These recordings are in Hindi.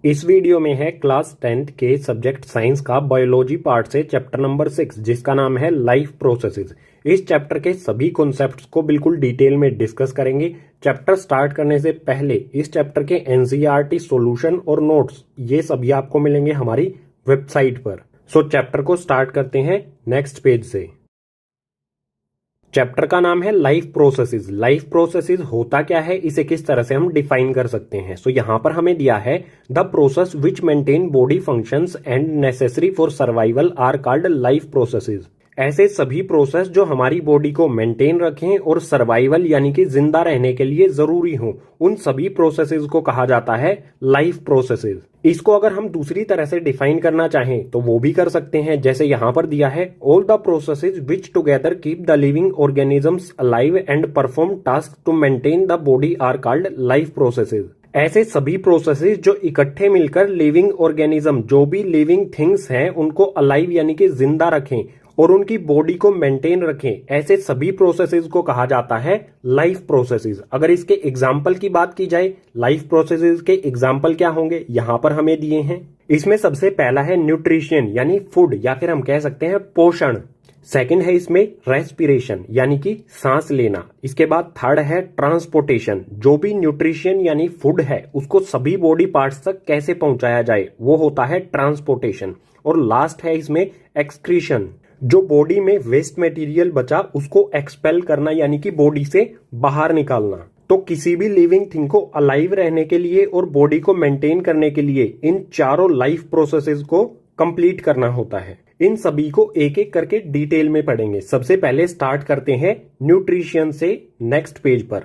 इस वीडियो में है क्लास 10th के सब्जेक्ट साइंस का बायोलॉजी पार्ट से चैप्टर नंबर 6 जिसका नाम है लाइफ प्रोसेसेस। इस चैप्टर के सभी कॉन्सेप्ट्स को बिल्कुल डिटेल में डिस्कस करेंगे। चैप्टर स्टार्ट करने से पहले इस चैप्टर के एनसीईआरटी सॉल्यूशन और नोट्स ये सभी आपको मिलेंगे हमारी वेबसाइट पर। सो चैप्टर को स्टार्ट करते हैं नेक्स्ट पेज से। चैप्टर का नाम है लाइफ प्रोसेसेस। लाइफ प्रोसेसेस होता क्या है, इसे किस तरह से हम डिफाइन कर सकते हैं। सो यहां पर हमें दिया है the process which maintain body functions and necessary for survival are called life processes. ऐसे सभी प्रोसेस जो हमारी बॉडी को मेंटेन रखें और सर्वाइवल यानी कि जिंदा रहने के लिए जरूरी हो, उन सभी प्रोसेसेस को कहा जाता है लाइफ प्रोसेसेस। इसको अगर हम दूसरी तरह से डिफाइन करना चाहें तो वो भी कर सकते हैं, जैसे यहां पर दिया है all the processes which together keep the living organisms alive and perform task to maintain the body are called life processes. ऐसे सभी प्रोसेसेस जो इकट्ठे मिलकर लिविंग ऑर्गेनिज्म, जो भी लिविंग थिंग्स हैं, उनको अलाइव यानी कि जिंदा रखें और उनकी बॉडी को मेंटेन रखें, ऐसे सभी प्रोसेसेस को कहा जाता है लाइफ प्रोसेसेस। अगर इसके एग्जाम्पल की बात की जाए, लाइफ प्रोसेसेस के एग्जाम्पल क्या होंगे यहां पर हमें दिए हैं। इसमें सबसे पहला है न्यूट्रिशन यानी फूड या फिर हम कह सकते हैं पोषण। सेकंड है इसमें रेस्पिरेशन यानी कि सांस लेना। इसके बाद थर्ड है ट्रांसपोर्टेशन, जो भी न्यूट्रिशन यानी फूड है उसको सभी बॉडी पार्ट्स तक कैसे पहुंचाया जाए, वो होता है ट्रांसपोर्टेशन। और लास्ट है इसमें एक्सक्रीशन, जो बॉडी में वेस्ट मटेरियल बचा उसको एक्सपेल करना यानी कि बॉडी से बाहर निकालना। तो किसी भी लिविंग थिंग को अलाइव रहने के लिए और बॉडी को मेंटेन करने के लिए इन चारों लाइफ प्रोसेसेस को कंप्लीट करना होता है। इन सभी को एक एक करके डिटेल में पढ़ेंगे। सबसे पहले स्टार्ट करते हैं न्यूट्रिशन से नेक्स्ट पेज पर।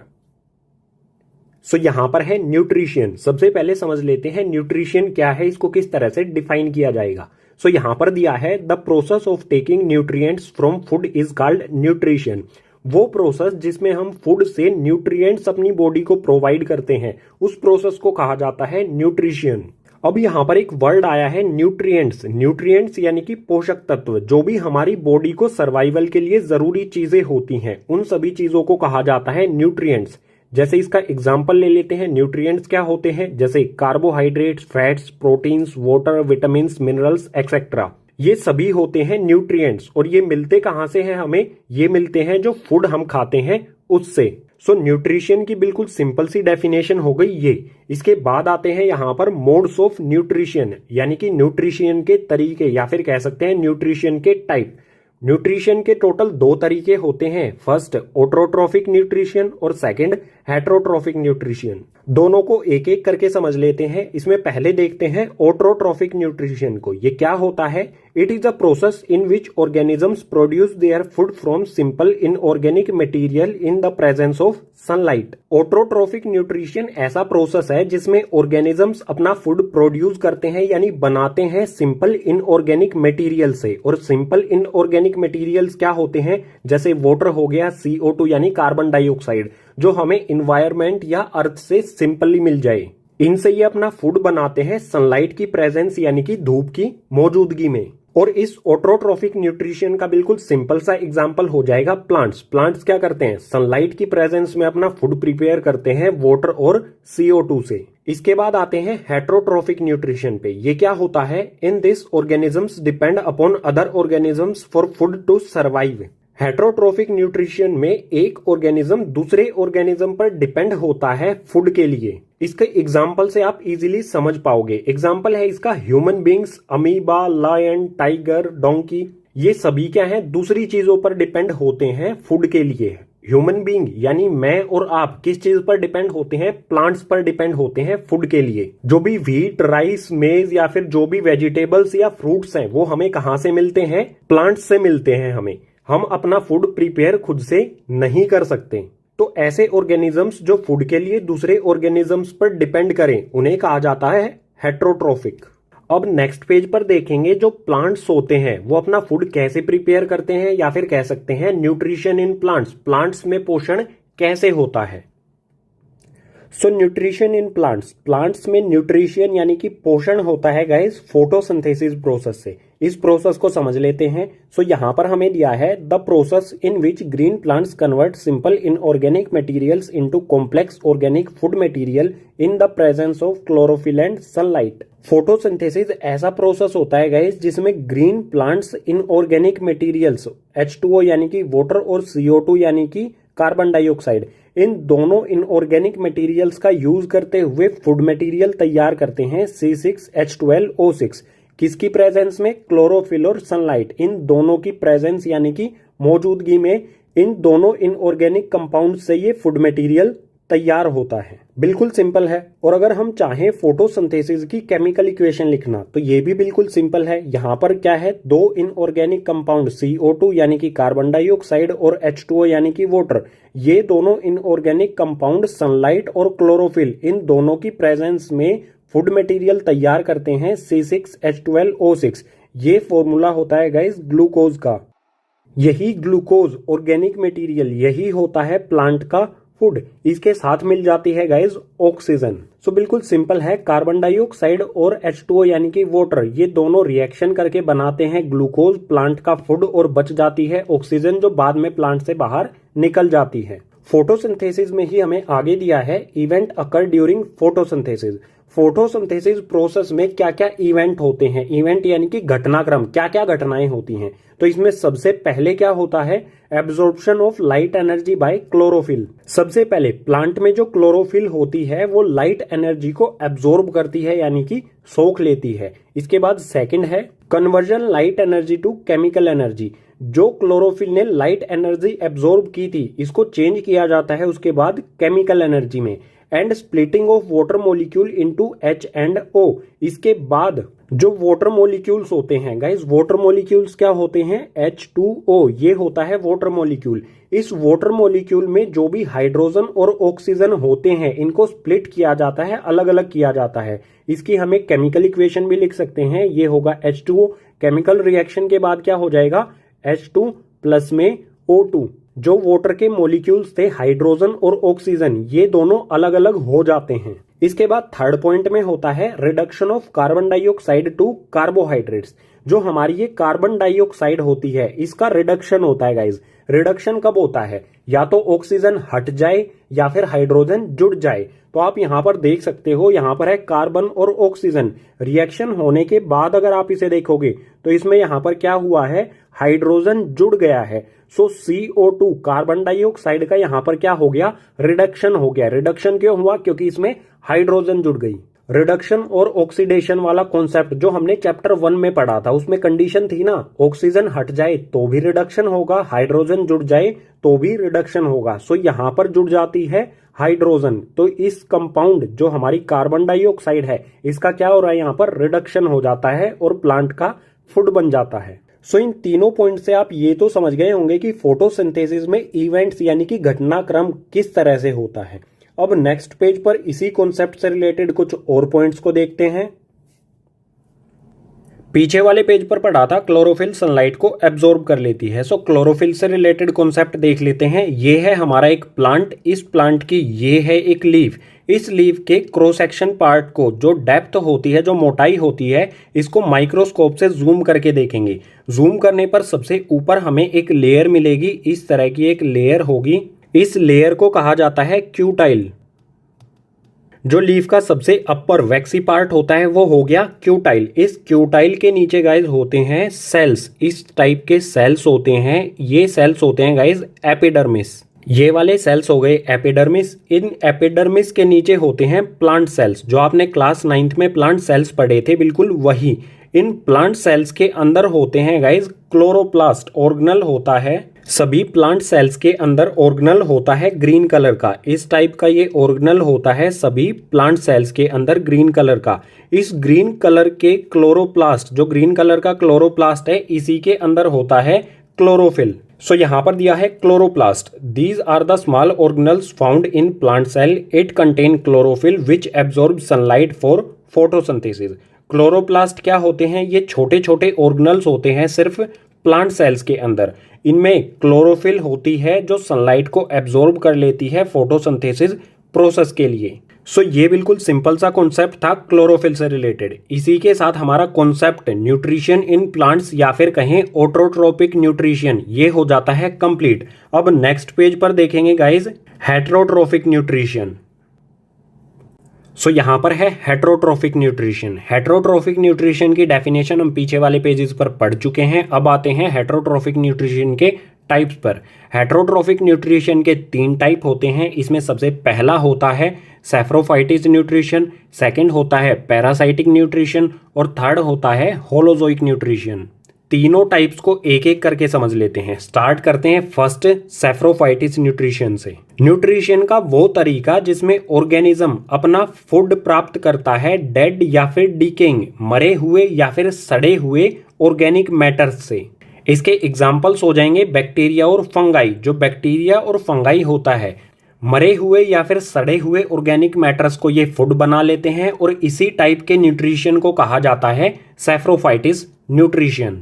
सो यहां पर है न्यूट्रिशन। सबसे पहले समझ लेते हैं न्यूट्रिशन क्या है, इसको किस तरह से डिफाइन किया जाएगा। सो यहां पर दिया है the process of taking nutrients from food is called nutrition. वो प्रोसेस जिसमें हम फूड से न्यूट्रिएंट्स अपनी बॉडी को प्रोवाइड करते हैं, उस प्रोसेस को कहा जाता है न्यूट्रिशन। अब यहां पर एक वर्ड आया है न्यूट्रिएंट्स। न्यूट्रिएंट्स यानी कि पोषक तत्व, जो भी हमारी बॉडी को सर्वाइवल के लिए जरूरी चीजें होती हैं, उन सभी चीजों को कहा जाता है न्यूट्रिएंट्स। जैसे इसका एग्जाम्पल ले लेते हैं, न्यूट्रिएंट्स क्या होते हैं, जैसे carbohydrates, fats, proteins, water, vitamins, minerals etcetera. ये सभी होते हैं न्यूट्रिएंट्स। और ये मिलते कहां से हैं हमें, ये मिलते हैं जो फूड हम खाते हैं उससे। सो न्यूट्रिशन की बिल्कुल सिंपल सी डेफिनेशन हो गई ये। इसके बाद आते हैं यहां पर मोड्स ऑफ न्यूट्रिशन यानी कि न्यूट्रिशन के तरीके या फिर कह सकते हैं न्यूट्रिशन के टाइप। न्यूट्रिशन के टोटल दो तरीके होते हैं, फर्स्ट ऑटोट्रोफिक न्यूट्रिशन और सेकंड हेटरोट्रोफिक न्यूट्रिशन। दोनों को एक एक करके समझ लेते हैं। इसमें पहले देखते हैं ऑटोट्रोफिक न्यूट्रिशन को। ये क्या होता है, it is a process in which organisms produce their food from simple inorganic material in the presence of sunlight. Autotrophic nutrition ऐसा प्रोसेस है जिसमें ऑर्गेनिजम्स अपना फूड प्रोड्यूस करते हैं यानी बनाते हैं सिंपल इनऑर्गेनिक मटेरियल से। और सिंपल इनऑर्गेनिक मटेरियल्स क्या होते हैं, जैसे वाटर हो गया, CO2 यानी कार्बन डाइऑक्साइड, जो हमें इन्वायरमेंट या अर्थ से सिंपली मिल जाए। इनसे ये अपना फूड बनाते हैं सनलाइट की प्रेजेंस यानी कि धूप की मौजूदगी में। और इस ऑटोट्रोफिक न्यूट्रिशन का बिल्कुल सिंपल सा एग्जांपल हो जाएगा प्लांट्स। प्लांट्स क्या करते हैं, सनलाइट की प्रेजेंस में अपना फूड प्रिपेयर करते हैं वाटर और CO2 से। इसके बाद आते हैं हेटरोट्रोफिक न्यूट्रिशन पे। ये क्या होता है, in this organisms depend upon other organisms for food to survive. Heterotrophic nutrition में एक ऑर्गेनिज्म दूसरे ऑर्गेनिज्म पर डिपेंड होता है फूड के लिए। इसके एग्जाम्पल से आप इजीली समझ पाओगे। एग्जाम्पल है इसका human beings, amoeba, lion, tiger, donkey. ये सभी क्या हैं, दूसरी चीजों पर डिपेंड होते हैं फूड के लिए। ह्यूमन बींग यानी मैं और आप किस चीज पर डिपेंड होते हैं, प्लांट्स पर डिपेंड होते हैं फूड के लिए। जो भी व्हीट, राइस, मेज या फिर जो भी वेजिटेबल्स या फ्रूट्स हैं वो हमें कहां से मिलते हैं, प्लांट्स से मिलते हैं हमें। हम अपना फूड प्रिपेयर खुद से नहीं कर सकते। तो ऐसे ऑर्गेनिजम्स जो फूड के लिए दूसरे ऑर्गेनिजम्स पर डिपेंड करें, उन्हें कहा जाता है हेटरोट्रोफिक। अब नेक्स्ट पेज पर देखेंगे जो प्लांट्स होते हैं वो अपना फूड कैसे प्रिपेयर करते हैं, या फिर कह सकते हैं न्यूट्रिशन इन प्लांट्स, प्लांट्स में पोषण कैसे होता है। सो न्यूट्रिशन इन प्लांट्स, प्लांट्स में न्यूट्रिशन यानी कि पोषण होता है गाइस फोटोसिंथेसिस प्रोसेस से। इस प्रोसेस को समझ लेते हैं। सो यहाँ पर हमें दिया है the process in which green plants convert simple inorganic materials into complex organic food material in the presence of chlorophyll and sunlight. Photosynthesis ऐसा प्रोसेस होता है गाइस जिसमें green plants inorganic materials H2O यानी कि वाटर और CO2 यानी कि कार्बन डाइऑक्साइड, इन दोनों इनऑर्गेनिक मटेरियल्स का यूज करते हुए फूड मटेरियल तैयार करते हैं C6H12O6। किसकी प्रेजेंस में? क्लोरोफिल और सनलाइट, इन दोनों की प्रेजेंस यानी कि मौजूदगी में इन दोनों इनऑर्गेनिक कंपाउंड से ये फूड मटेरियल तैयार होता है। बिल्कुल सिंपल है। और अगर हम चाहें फोटोसिंथेसिस की केमिकल इक्वेशन लिखना तो ये भी बिल्कुल सिंपल है। यहाँ पर क्या है, दो इनऑर्गेनिक कंपाउंड CO2 यानी कि कार्बन डाइऑक्साइड और H2O यानी कि वाटर, ये दोनों इनऑर्गेनिक कंपाउंड सनलाइट और क्लोरोफिल, इन दोनों की प्रेजेंस में फूड मटेरियल तैयार करते हैं C6H12O6। ये फॉर्मूला होता है गाइस ग्लूकोज का। यही ग्लूकोज ऑर्गेनिक मटेरियल, यही होता है प्लांट का फूड। इसके साथ मिल जाती है गाइस ऑक्सीजन। सो बिल्कुल सिंपल है, कार्बन डाइऑक्साइड और H2O यानी कि वाटर, ये दोनों रिएक्शन करके बनाते हैं ग्लूकोज, प्लांट का फूड, और बच जाती है ऑक्सीजन जो बाद में प्लांट से बाहर निकल जाती है। फोटोसिंथेसिस में ही हमें आगे दिया है event occur during photosynthesis. Photosynthesis process में क्या क्या इवेंट होते हैं, इवेंट यानी कि घटनाक्रम, क्या क्या घटनाएं होती हैं। तो इसमें सबसे पहले क्या होता है, absorption of light energy by chlorophyll. सबसे पहले प्लांट में जो क्लोरोफिल होती है वो लाइट एनर्जी को एब्जॉर्ब करती है यानी कि सोख लेती है। इसके बाद सेकंड है conversion light energy to chemical energy. जो क्लोरोफिल ने लाइट एनर्जी एब्जॉर्ब की थी इसको चेंज किया जाता है उसके बाद केमिकल एनर्जी में। And splitting of water molecule into H and O। इसके बाद जो वाटर मॉलिक्यूल्स होते हैं गाइस, वाटर मॉलिक्यूल्स क्या होते हैं, H2O, ये होता है वाटर मॉलिक्यूल। इस वाटर मॉलिक्यूल में जो भी हाइड्रोजन और ऑक्सीजन होते हैं इनको स्प्लिट किया जाता है, अलग अलग किया जाता है। इसकी हमें केमिकल इक्वेशन भी लिख सकते हैं, ये होगा H2O। केमिकल रिएक्शन के बाद क्या हो जाएगा, H2 प्लस में O2। जो वाटर के मॉलिक्यूल्स थे हाइड्रोजन और ऑक्सीजन, ये दोनों अलग अलग हो जाते हैं। इसके बाद थर्ड पॉइंट में होता है reduction of carbon dioxide to carbohydrates. जो हमारी ये कार्बन डाइऑक्साइड होती है इसका रिडक्शन होता है गाइज। रिडक्शन कब होता है, या तो ऑक्सीजन हट जाए या फिर हाइड्रोजन जुड़ जाए। तो आप यहां पर देख सकते हो, यहां पर है कार्बन और ऑक्सीजन, रिएक्शन होने के बाद अगर आप इसे देखोगे तो इसमें यहां पर क्या हुआ है, हाइड्रोजन जुड़ गया है। सो CO2 कार्बन डाइऑक्साइड का यहां पर क्या हो गया, रिडक्शन हो गया। रिडक्शन क्यों हुआ, क्योंकि इसमें हाइड्रोजन जुड़ गई। रिडक्शन और ऑक्सीडेशन वाला कॉन्सेप्ट जो हमने चैप्टर 1 में पढ़ा था उसमें कंडीशन थी ना, ऑक्सीजन हट जाए तो भी रिडक्शन होगा, हाइड्रोजन जुड़ जाए तो भी रिडक्शन होगा। सो यहां पर जुड़ जाती है हाइड्रोजन, तो इस कंपाउंड जो हमारी कार्बन डाइऑक्साइड है इसका क्या हो रहा है, यहां पर रिडक्शन हो जाता है और प्लांट का फूड बन जाता है। सो इन तीनों पॉइंट से आप ये तो समझ गए होंगे कि फोटोसिंथेसिस में इवेंट्स यानी कि घटनाक्रम किस तरह से होता है। अब नेक्स्ट पेज पर इसी कॉन्सेप्ट से रिलेटेड कुछ और पॉइंट्स को देखते हैं। पीछे वाले पेज पर पढ़ा था क्लोरोफिल सनलाइट को एब्जॉर्ब कर लेती है। सो क्लोरोफिल से रिलेटेड कॉन्सेप्ट देख लेते हैं। ये है हमारा एक प्लांट, इस प्लांट की ये है एक लीफ। इस लीफ के क्रॉस सेक्शन पार्ट को जो डेप्थ होती है, जो मोटाई होती है, इसको माइक्रोस्कोप से जूम करके देखेंगे। जूम करने पर सबसे ऊपर हमें एक लेयर मिलेगी, इस तरह की एक लेयर होगी। इस लेयर को कहा जाता है क्यूटाइल। जो लीफ का सबसे अपर वैक्सी पार्ट होता है वो हो गया क्यूटाइल। इस क्यूटाइल के नीचे गाइज होते हैं सेल्स, इस टाइप के सेल्स होते हैं। ये सेल्स होते हैं गाइज एपिडर्मिस। ये वाले सेल्स हो गए एपिडर्मिस। इन एपिडर्मिस के नीचे होते हैं प्लांट सेल्स, जो आपने क्लास 9th में प्लांट सेल्स पढ़े थे, बिल्कुल वही। इन प्लांट सेल्स के अंदर होते हैं गाइज क्लोरोप्लास्ट, ऑर्गेनल होता है। सभी प्लांट सेल्स के अंदर ऑर्गेनल होता है ग्रीन कलर का, इस टाइप का ये ऑर्गेनल होता है सभी प्लांट सेल्स के अंदर ग्रीन कलर का। इस ग्रीन कलर के क्लोरोप्लास्ट, जो ग्रीन कलर का क्लोरोप्लास्ट है, इसी के अंदर होता है क्लोरोफिल। सो यहां पर दिया है chloroplast. These are the small organelles found in plant cell. It contain chlorophyll which absorb sunlight for photosynthesis. Chloroplast क्या होते हैं, ये छोटे छोटे ऑर्गेनल्स होते हैं सिर्फ प्लांट सेल्स के अंदर। इनमें क्लोरोफिल होती है जो सनलाइट को एब्जॉर्ब कर लेती है फोटोसिंथेसिस प्रोसेस के लिए। सो ये बिल्कुल सिंपल सा कॉन्सेप्ट था क्लोरोफिल से रिलेटेड। इसी के साथ हमारा कॉन्सेप्ट न्यूट्रिशन इन प्लांट्स या फिर कहें ऑटोट्रोपिक न्यूट्रिशन ये हो जाता है कंप्लीट। अब नेक्स्ट पेज पर देखेंगे गाइज हेटरोट्रोफिक न्यूट्रिशन। सो यहाँ पर है हेटरोट्रोफिक न्यूट्रिशन। हेटरोट्रोफिक न्यूट्रिशन की डेफिनेशन हम पीछे वाले पेजेस पर पढ़ चुके हैं। अब आते हैं हेटरोट्रोफिक न्यूट्रिशन के टाइप्स पर। हेटरोट्रोफिक न्यूट्रिशन के 3 टाइप होते हैं। इसमें सबसे पहला होता है सैप्रोफाइटिस न्यूट्रिशन, सेकंड होता है पैरासाइटिक न्यूट्रिशन और थर्ड होता है होलोजोइक न्यूट्रिशन। तीनों टाइप्स को एक एक करके समझ लेते हैं। स्टार्ट करते हैं फर्स्ट सैप्रोफाइटिस न्यूट्रिशन से। न्यूट्रिशन का वो तरीका जिसमें ऑर्गेनिज्म अपना फूड प्राप्त करता है डेड या फिर डिकेइंग मरे हुए या फिर सड़े हुए ऑर्गेनिक मैटर्स से। इसके एग्जाम्पल्स हो जाएंगे बैक्टीरिया और फंगाई। जो बैक्टीरिया और फंगाई होता है मरे हुए या फिर सड़े हुए ऑर्गेनिक मैटर्स को ये फूड बना लेते हैं और इसी टाइप के न्यूट्रिशन को कहा जाता है सैप्रोफाइटिस न्यूट्रिशन।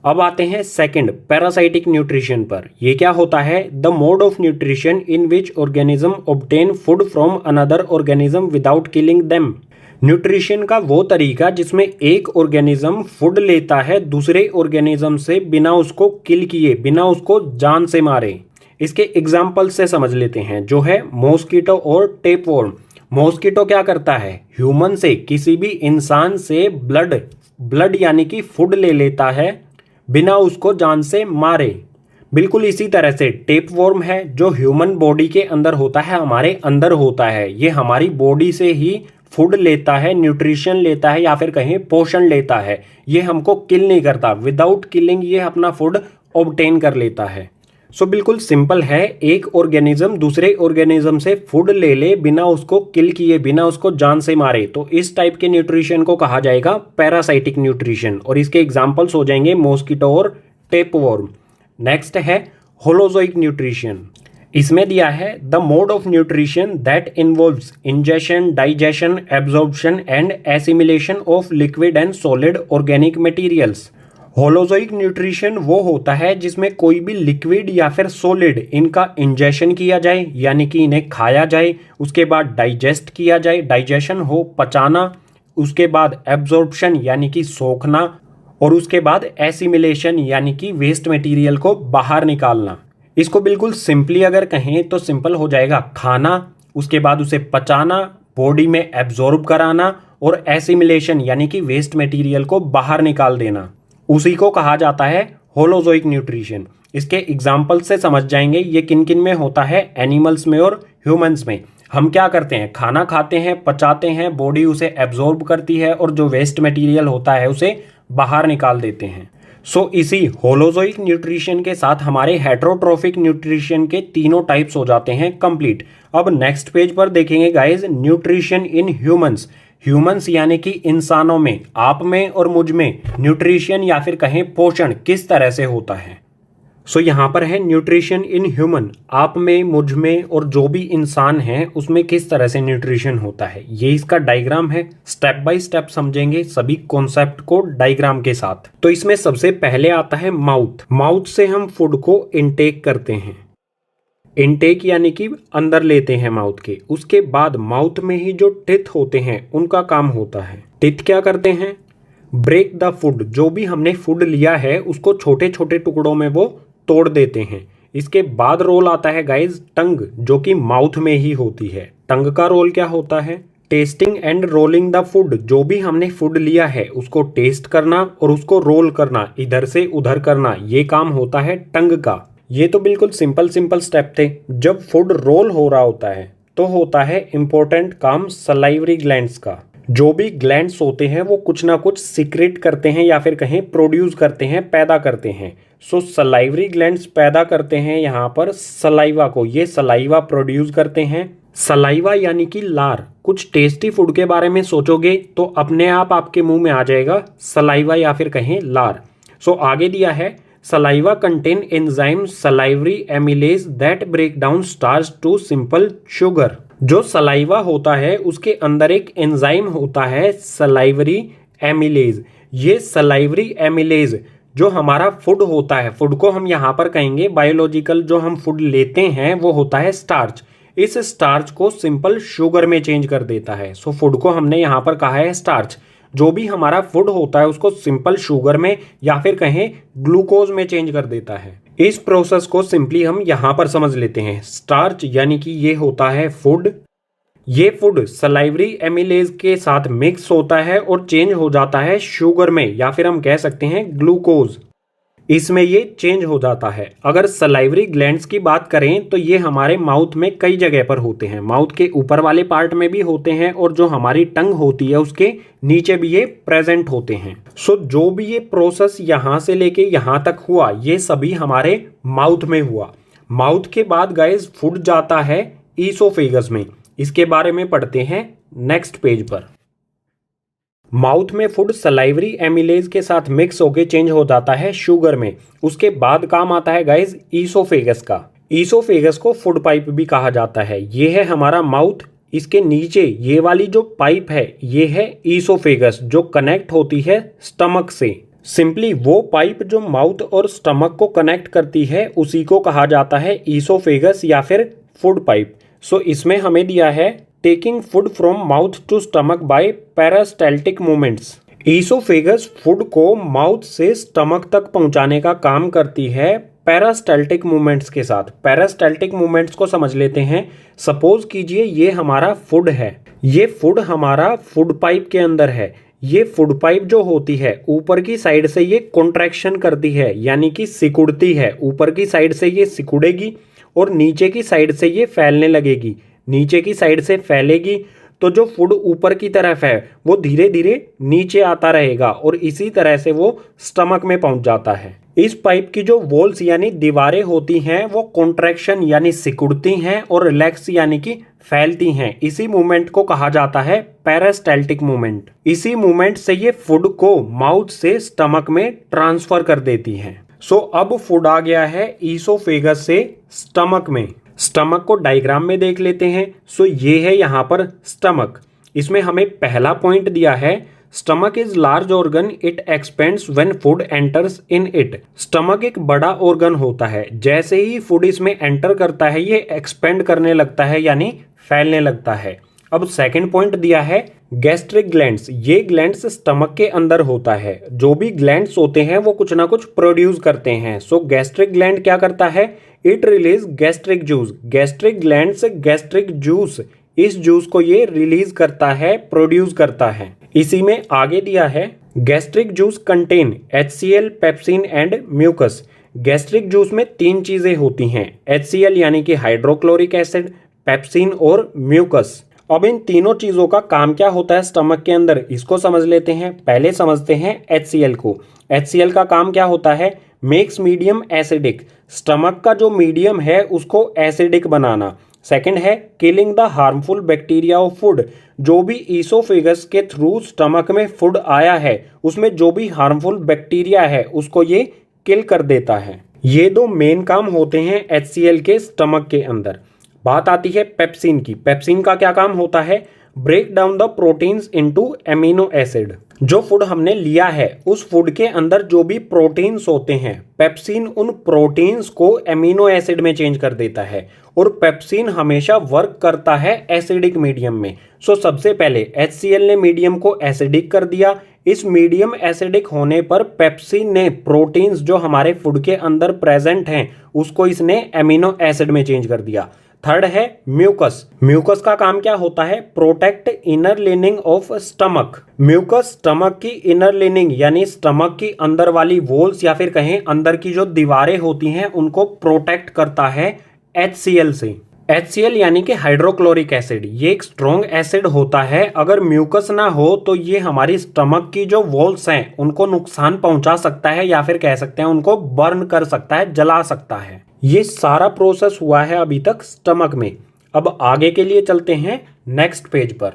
अब आते हैं सेकंड पैरासाइटिक न्यूट्रिशन पर। यह क्या होता है? The mode of nutrition in which organism obtain food from another organism without killing them. Nutrition का वो तरीका जिसमें एक ऑर्गेनिज्म फूड लेता है दूसरे ऑर्गेनिज्म से बिना उसको किल किए, बिना उसको जान से मारे। इसके एग्जाम्पल से समझ लेते हैं, जो है मॉस्किटो और टेपवॉर्म। मॉस्किटो क्या करता है? ह्यूमन से, किसी भी इंसान से ब्लड यानी कि फूड ले लेता है बिना उसको जान से मारे। बिल्कुल इसी तरह से टेपवॉर्म है जो ह्यूमन बॉडी के अंदर होता है, हमारे अंदर होता है। ये हमारी बॉडी से ही फूड लेता है, न्यूट्रिशन लेता है या फिर कहें पोषण लेता है। ये हमको किल नहीं करता, विदाउट किलिंग ये अपना फूड ऑब्टेन कर लेता है। सो बिल्कुल सिंपल है, एक ऑर्गेनिज्म दूसरे ऑर्गेनिज्म से फूड ले ले बिना उसको किल किए, बिना उसको जान से मारे, तो इस टाइप के न्यूट्रिशन को कहा जाएगा पैरासाइटिक न्यूट्रिशन। और इसके एग्जांपल्स हो जाएंगे मॉस्किटो और टेपवॉर्म। नेक्स्ट है होलोजोइक न्यूट्रिशन। इसमें दिया है the mode of nutrition that involves ingestion, digestion, absorption and assimilation of liquid and solid organic materials. Holozoic nutrition वो होता है जिसमें कोई भी लिक्विड या फिर सॉलिड इनका इंजेशन किया जाए यानी कि इन्हें खाया जाए, उसके बाद डाइजेस्ट किया जाए, डाइजेशन हो पचाना, उसके बाद एब्जॉर्प्शन यानी कि सोखना और उसके बाद एसिमिलेशन यानी कि वेस्ट मटेरियल को बाहर निकालना। इसको बिल्कुल सिंपली अगर कहें तो सिंपल हो जाएगा खाना, उसके बाद उसे पचाना, बॉडी में एब्जॉर्ब कराना और एसिमिलेशन यानी कि वेस्ट मटेरियल को बाहर निकाल देना, उसी को कहा जाता है होलोजोइक न्यूट्रिशन। इसके एग्जाम्पल से समझ जाएंगे ये किन किन में होता है, एनिमल्स में और ह्यूमंस में। हम क्या करते हैं? खाना खाते हैं, पचाते हैं, बॉडी उसे एब्जॉर्ब करती है और जो वेस्ट मटेरियल होता है उसे बाहर निकाल देते हैं। सो इसी होलोजोइक न्यूट्रिशन के साथ हमारे हेटरोट्रोफिक न्यूट्रिशन के तीनों टाइप्स हो जाते हैं कंप्लीट। अब नेक्स्ट पेज पर देखेंगे guys nutrition in humans. Humans यानी कि इंसानों में, आप में और मुझ में न्यूट्रिशन या फिर कहें पोषण किस तरह से होता है। सो यहाँ पर है न्यूट्रिशन इन ह्यूमन, आप में, मुझ में और जो भी इंसान है उसमें किस तरह से न्यूट्रिशन होता है। ये इसका डायग्राम है, स्टेप बाय स्टेप समझेंगे सभी कॉन्सेप्ट को डायग्राम के साथ। तो इसमें सबसे पहले आता है माउथ। माउथ से हम फूड को इनटेक करते हैं। इनटेक यानी कि अंदर लेते हैं माउथ के। उसके बाद माउथ में ही जो टिथ होते हैं उनका काम होता है। टिथ क्या करते हैं? Break the food. जो भी हमने फूड लिया है उसको छोटे छोटे टुकड़ों में वो तोड़ देते हैं। इसके बाद रोल आता है गाइज टंग, जो कि माउथ में ही होती है। टंग का रोल क्या होता है? Testing and rolling the food. जो भी हमने फूड लिया है उसको टेस्ट करना और उसको रोल करना, इधर से उधर करना, ये काम होता है टंग का। ये तो बिल्कुल सिंपल स्टेप थे। जब फूड रोल हो रहा होता है तो होता है इंपॉर्टेंट काम सलाइवरी ग्लैंड्स का। जो भी ग्लैंड्स होते हैं वो कुछ ना कुछ सीक्रेट करते हैं या फिर कहें प्रोड्यूस करते हैं, पैदा करते हैं। सो सलाइवरी ग्लैंड्स पैदा करते हैं यहाँ पर सलाइवा को। ये सलाइवा प्रोड्यूस करते हैं। सलाइवा यानी कि लार। कुछ टेस्टी फूड के बारे में सोचोगे तो अपने आप आपके मुंह में आ जाएगा सलाइवा या फिर कहें लार। सो आगे दिया है saliva contain enzyme salivary amylase that break down starch to simple sugar. जो सलाइवा होता है उसके अंदर एक एंजाइम होता है सलाइवरी एमिलेज। ये सलाइवरी एमिलेज जो हमारा फूड होता है, फूड को हम यहाँ पर कहेंगे बायोलॉजिकल जो हम फूड लेते हैं वो होता है स्टार्च। इस स्टार्च को सिंपल शुगर में चेंज कर देता है। सो फूड को हमने यहाँ पर कहा है स्टार्च। जो भी हमारा फूड होता है उसको सिंपल शुगर में या फिर कहें ग्लूकोज में चेंज कर देता है। इस प्रोसेस को सिंपली हम यहाँ पर समझ लेते हैं। स्टार्च यानी कि ये होता है फूड। ये फूड सलाइवरी एमिलेज के साथ मिक्स होता है और चेंज हो जाता है शुगर में या फिर हम कह सकते हैं ग्लूकोज, इसमें ये चेंज हो जाता है। अगर सलाइवरी ग्लैंड्स की बात करें तो ये हमारे माउथ में कई जगह पर होते हैं। माउथ के ऊपर वाले पार्ट में भी होते हैं और जो हमारी टंग होती है उसके नीचे भी ये प्रेजेंट होते हैं। सो जो भी ये प्रोसेस यहाँ से लेके यहाँ तक हुआ ये सभी हमारे माउथ में हुआ। माउथ के बाद गाइस फूड जाता है ईसोफेगस में। इसके बारे में पढ़ते हैं नेक्स्ट पेज पर। माउथ में फूड सलाइवरी एमिलेज के साथ मिक्स होके चेंज हो जाता है शुगर में। उसके बाद काम आता है गाइस ईसोफेगस का। ईसोफेगस को फूड पाइप भी कहा जाता है। ये है हमारा माउथ, इसके नीचे ये वाली जो पाइप है ये है ईसोफेगस जो कनेक्ट होती है स्टमक से। सिंपली वो पाइप जो माउथ और स्टमक को कनेक्ट करती है उसी को कहा जाता है ईसोफेगस या फिर फूड पाइप। सो इसमें हमें दिया है taking food from mouth to stomach by peristaltic movements. Oesophagus food को माउथ से स्टमक तक पहुंचाने का काम करती है पेरिस्टाल्टिक मूवमेंट्स के साथ। पेरिस्टाल्टिक मूवमेंट्स को समझ लेते हैं। सपोज कीजिए ये हमारा फूड है, ये फूड हमारा फूड पाइप के अंदर है। ये फूड पाइप जो होती है ऊपर की साइड से ये कॉन्ट्रैक्शन करती है यानी कि सिकुड़ती है। ऊपर की साइड से ये सिकुड़ेगी और नीचे की साइड से ये फैलने लगेगी। नीचे की साइड से फैलेगी तो जो फूड ऊपर की तरफ है वो धीरे धीरे नीचे आता रहेगा और इसी तरह से वो स्टमक में पहुंच जाता है। इस पाइप की जो वॉल्स यानी दीवारें होती हैं वो कॉन्ट्रैक्शन यानी सिकुड़ती हैं और रिलैक्स यानी कि फैलती हैं। इसी मूवमेंट को कहा जाता है पेरिस्टाल्टिक मूवमेंट। इसी मूवमेंट से ये फूड को माउथ से स्टमक में ट्रांसफर कर देती हैं। सो अब फूड आ गया है ईसोफेगस से स्टमक में। स्टमक को डायग्राम में देख लेते हैं। सो ये है यहाँ पर स्टमक। इसमें हमें पहला पॉइंट दिया है stomach is large organ, it expends when food enters in it. Stomach एक बड़ा ऑर्गन होता है, जैसे ही फूड इसमें एंटर करता है ये एक्सपेंड करने लगता है यानी फैलने लगता है। अब सेकंड पॉइंट दिया है गैस्ट्रिक ग्लैंड्स। ये ग्लैंड्स स्टमक के अंदर होता है। जो भी ग्लैंड्स होते हैं वो कुछ ना कुछ प्रोड्यूस करते हैं। सो गैस्ट्रिक ग्लैंड क्या करता है, it release gastric juice. Gastric glands gastric juice, इस जूस को ये रिलीज करता है, प्रोड्यूस करता है। इसी में आगे दिया है gastric juice contain HCl, pepsin and mucus. Gastric juice में तीन चीजें होती हैं, HCl यानी कि हाइड्रोक्लोरिक एसिड, पेप्सिन और म्यूकस। अब इन तीनों चीजों का काम क्या होता है स्टमक के अंदर, इसको समझ लेते हैं। पहले समझते हैं HCl को। HCl का काम क्या होता है, मेक्स मीडियम एसिडिक। स्टमक का जो मीडियम है उसको एसिडिक बनाना। सेकंड है killing the harmful bacteria of food. जो भी ईसोफेगस के थ्रू स्टमक में फूड आया है उसमें जो भी हार्मफुल बैक्टीरिया है उसको ये किल कर देता है। ये दो मेन काम होते हैं HCl के स्टमक के अंदर। बात आती है पेप्सिन की। पेप्सिन का क्या काम होता है, break down the proteins into amino acid. जो फूड हमने लिया है उस फूड के अंदर जो भी प्रोटीन्स होते हैं, पेप्सिन उन प्रोटीन्स को एमिनो एसिड में चेंज कर देता है और पेप्सिन हमेशा वर्क करता है एसिडिक मीडियम में। सो सबसे पहले HCl ने मीडियम को एसिडिक कर दिया। इस मीडियम एसिडिक होने पर पेप्सिन ने प्रोटीन्स जो हमारे फूड के अंदर प्रेजेंट हैं उसको इसने एमिनो एसिड में चेंज कर दिया। थर्ड है म्यूकस। म्यूकस का काम क्या होता है, protect inner lining of stomach. Mucus stomach की इनर लिनिंग यानी स्टमक की अंदर वाली वॉल्स या फिर कहें अंदर की जो दीवारें होती हैं उनको प्रोटेक्ट करता है HCl से। HCl यानी कि हाइड्रोक्लोरिक एसिड, ये एक स्ट्रॉन्ग एसिड होता है। अगर म्यूकस ना हो तो ये हमारी स्टमक की जो वॉल्स हैं उनको नुकसान पहुंचा सकता है या फिर कह सकते हैं उनको बर्न कर सकता है, जला सकता है। ये सारा प्रोसेस हुआ है अभी तक स्टमक में। अब आगे के लिए चलते हैं नेक्स्ट पेज पर।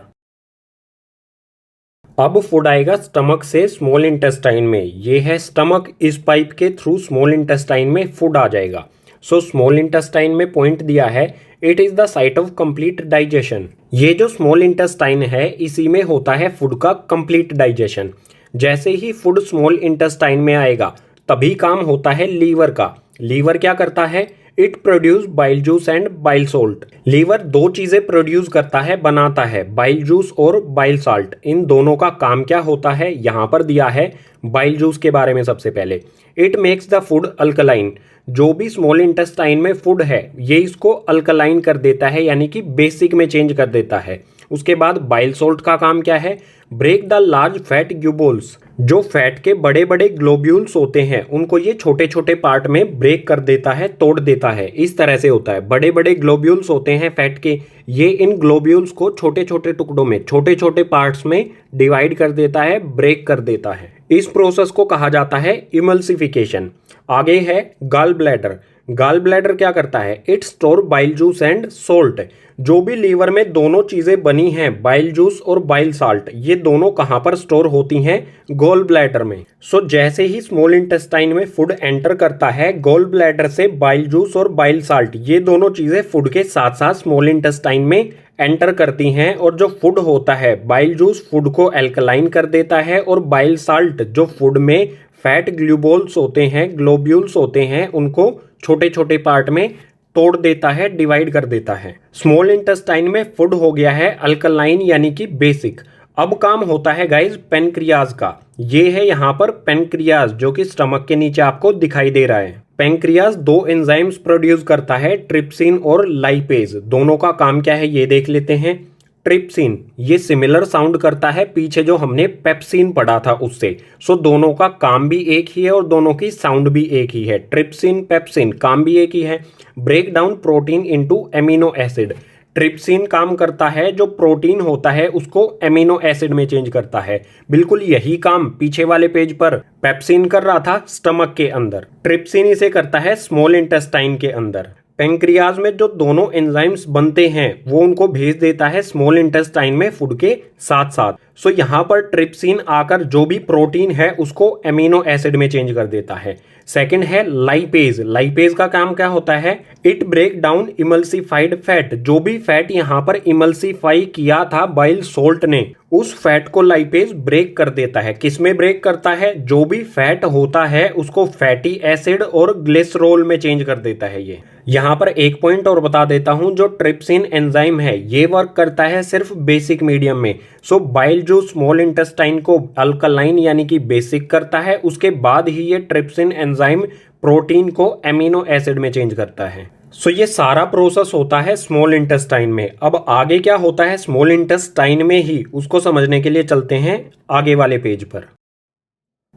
अब फूड आएगा स्टमक से स्मॉल इंटेस्टाइन में। ये है स्टमक, इस पाइप के थ्रू स्मॉल इंटेस्टाइन में फूड आ जाएगा। सो स्मॉल इंटेस्टाइन में पॉइंट दिया है it is the site of complete digestion. ये जो स्मॉल इंटेस्टाइन है इसी में होता है फूड का कंप्लीट डाइजेशन। जैसे ही फूड स्मॉल इंटेस्टाइन में आएगा तभी काम होता है लीवर का। लीवर क्या करता है, it produce bile juice and bile salt. Liver दो चीजें प्रोड्यूस करता है, बनाता है, बाइल जूस और बाइल साल्ट। इन दोनों का काम क्या होता है यहां पर दिया है बाइल जूस के बारे में। सबसे पहले it makes the food alkaline. जो भी स्मॉल इंटेस्टाइन में फूड है ये इसको अल्कलाइन कर देता है, यानी कि बेसिक में चेंज कर देता है। उसके बाद बाइल सॉल्ट का काम क्या है? Break the large fat globules. जो फैट के बड़े बड़े ग्लोब्यूल्स होते हैं उनको ये छोटे छोटे पार्ट में ब्रेक कर देता है, तोड़ देता है। इस तरह से होता है, बड़े बड़े ग्लोब्यूल्स होते हैं फैट के, ये इन ग्लोब्यूल्स को छोटे छोटे टुकड़ों में, छोटे छोटे पार्ट्स में डिवाइड कर देता है, ब्रेक कर देता है। इस प्रोसेस को कहा जाता है इमल्सिफिकेशन। आगे है गॉल ब्लैडर। गॉल ब्लैडर क्या करता है? It store bile juice and salt. जो भी लीवर में दोनों चीजें बनी हैं, बाइल जूस और बाइल साल्ट, ये दोनों कहां पर स्टोर होती हैं? गॉल ब्लैडर में। सो जैसे ही स्मॉल इंटेस्टाइन में फूड एंटर करता है, गॉल ब्लैडर से बाइल जूस और बाइल साल्ट, ये दोनों चीजें फूड के साथ साथ स्मॉल इंटेस्टाइन में एंटर करती हैं। और जो फूड होता है, बाइल जूस फूड को एल्कलाइन कर देता है, और बाइल साल्ट जो फूड में फैट ग्लूबोल्स होते हैं, ग्लोब्यूल्स होते हैं, उनको छोटे छोटे पार्ट में तोड़ देता है, डिवाइड कर देता है। स्मॉल इंटेस्टाइन में फूड हो गया है अल्कलाइन यानी कि बेसिक। अब काम होता है गाइज पेनक्रियाज का। ये है यहाँ पर पेनक्रियाज, जो कि स्टमक के नीचे आपको दिखाई दे रहा है। पेनक्रियाज दो एंजाइम्स प्रोड्यूस करता है, ट्रिप्सिन और लाइपेज। दोनों का काम क्या है ये देख लेते हैं। ट्रिप्सिन ये सिमिलर साउंड करता है पीछे जो हमने पेप्सिन पढ़ा था उससे। सो दोनों का काम भी एक ही है और दोनों की साउंड भी एक ही है। ट्रिप्सिन पेप्सिन काम भी एक ही है। Break down protein into amino acid. Trypsin काम करता है, जो प्रोटीन होता है उसको एमिनो एसिड में चेंज करता है। बिल्कुल यही काम पीछे वाले पेज पर पेप्सिन कर रहा था स्टमक के अंदर, ट्रिप्सिन इसे करता है स्मॉल इंटेस्टाइन के अंदर। पेंक्रियाज में जो दोनों एंजाइम्स बनते हैं वो उनको भेज देता है स्मॉल इंटेस्टाइन में फूड के साथ साथ। सो यहाँ पर ट्रिप्सिन आकर जो भी प्रोटीन है उसको एमिनो एसिड में चेंज कर देता है। सेकंड है लाइपेज। लाइपेज का काम क्या होता है? It break down emulsified fat. जो भी फैट यहाँ पर इमल्सिफाई किया था बाइल सोल्ट ने, उस फैट को लाइपेज ब्रेक कर देता है। किसमें ब्रेक करता है? जो भी फैट होता है उसको फैटी एसिड और ग्लिसरॉल में चेंज कर देता है ये। यहाँ पर एक पॉइंट और बता देता हूं, जो ट्रिप्सिन एंजाइम है ये वर्क करता है सिर्फ बेसिक मीडियम में। सो बाइल जो स्मॉल इंटेस्टाइन को अल्कलाइन यानी कि बेसिक करता है, उसके बाद ही ये ट्रिप्सिन एंजाइम प्रोटीन को एमिनो एसिड में चेंज करता है। सो ये सारा प्रोसेस होता है स्मॉल इंटेस्टाइन में। अब आगे क्या होता है स्मॉल इंटेस्टाइन में ही, उसको समझने के लिए चलते हैं आगे वाले पेज पर।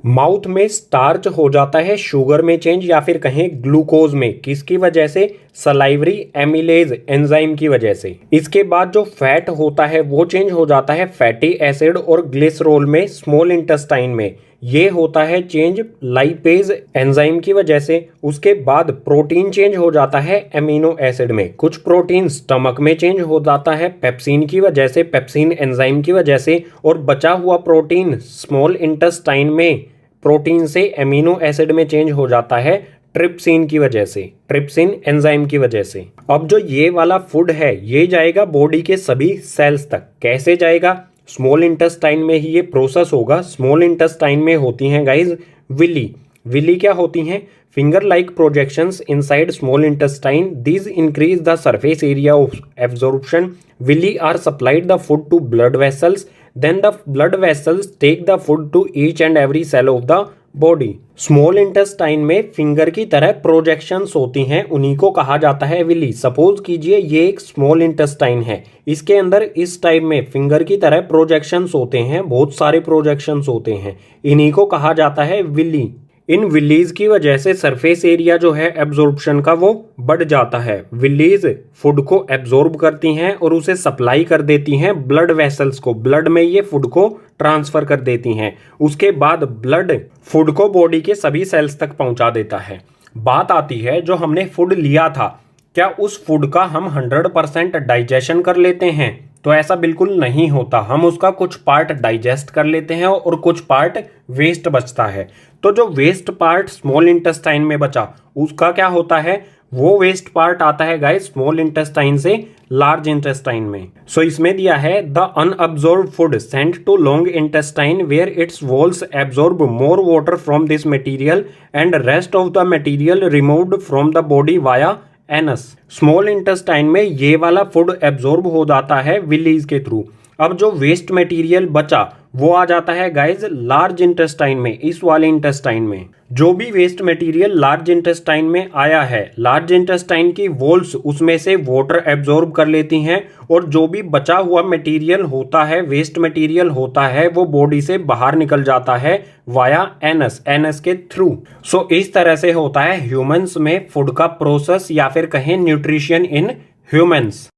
माउथ में स्टार्च हो जाता है शुगर में चेंज, या फिर कहें ग्लूकोज में। किसकी वजह से? सलाइवरी एमिलेज एंजाइम की वजह से। इसके बाद जो फैट होता है वो चेंज हो जाता है फैटी एसिड और ग्लिसरॉल में स्मॉल इंटेस्टाइन में। ये होता है चेंज लाइपेज एंजाइम की वजह से। उसके बाद प्रोटीन चेंज हो जाता है एमिनो एसिड में। कुछ प्रोटीन स्टमक में चेंज हो जाता है पेप्सिन की वजह से, पेप्सिन एंजाइम की वजह से। और बचा हुआ प्रोटीन स्मॉल इंटेस्टाइन में प्रोटीन से एमिनो एसिड में चेंज हो जाता है ट्रिप्सिन की वजह से, ट्रिप्सिन एंजाइम की वजह से। अब जो ये वाला फूड है ये जाएगा बॉडी के सभी सेल्स तक। कैसे जाएगा? स्मॉल इंटेस्टाइन में ही ये प्रोसेस होगा। स्मॉल इंटेस्टाइन में होती हैं गाइज विली। विली क्या होती हैं? Finger like projections inside small intestine. These increase the surface area of absorption. Villi are supplied the food to blood vessels, then the blood vessels take the food to each and every cell of the body। Small intestine में फिंगर की तरह प्रोजेक्शंस होती हैं, उन्हीं को कहा जाता है विली। सपोज कीजिए ये एक स्मॉल इंटेस्टाइन है, इसके अंदर इस टाइप में फिंगर की तरह प्रोजेक्शंस होते हैं, बहुत सारे प्रोजेक्शंस होते हैं, इन्हीं को कहा जाता है विली। इन विलीज की वजह से सरफेस एरिया जो है एब्जॉर्प्शन का वो बढ़ जाता है। विलीज फूड को एब्जॉर्ब करती हैं और उसे सप्लाई कर देती हैं ब्लड वेसल्स को। ब्लड में ये फूड को ट्रांसफर कर देती हैं। उसके बाद ब्लड फूड को बॉडी के सभी सेल्स तक पहुंचा देता है। बात आती है जो हमने फूड लिया था, क्या उस फूड का हम 100% डाइजेशन कर लेते हैं? तो ऐसा बिल्कुल नहीं होता। हम उसका कुछ पार्ट डाइजेस्ट कर लेते हैं और कुछ पार्ट वेस्ट बचता है। तो जो वेस्ट पार्ट स्मॉल इंटेस्टाइन में बचा उसका क्या होता है? वो वेस्ट पार्ट आता है गाइस स्मॉल इंटेस्टाइन से लार्ज इंटेस्टाइन में। सो इसमें दिया है the unabsorbed food sent to long intestine where its walls absorb more water from this material and rest of the material removed from the body via anus. Small intestine में ये वाला फूड एब्जॉर्ब हो जाता है विलीज के थ्रू। अब जो वेस्ट मटेरियल बचा वो आ जाता है गाइज लार्ज इंटेस्टाइन में, इस वाले इंटेस्टाइन में। जो भी वेस्ट मटेरियल लार्ज इंटेस्टाइन में आया है, लार्ज इंटेस्टाइन की वॉल्स उसमें से वाटर एब्जॉर्ब कर लेती हैं और जो भी बचा हुआ मटेरियल होता है, वेस्ट मटेरियल होता है, वो बॉडी से बाहर निकल जाता है वाया एनस, एनस के थ्रू। सो इस तरह से होता है ह्यूमंस में फूड का प्रोसेस या फिर कहें न्यूट्रिशन इन ह्यूमंस।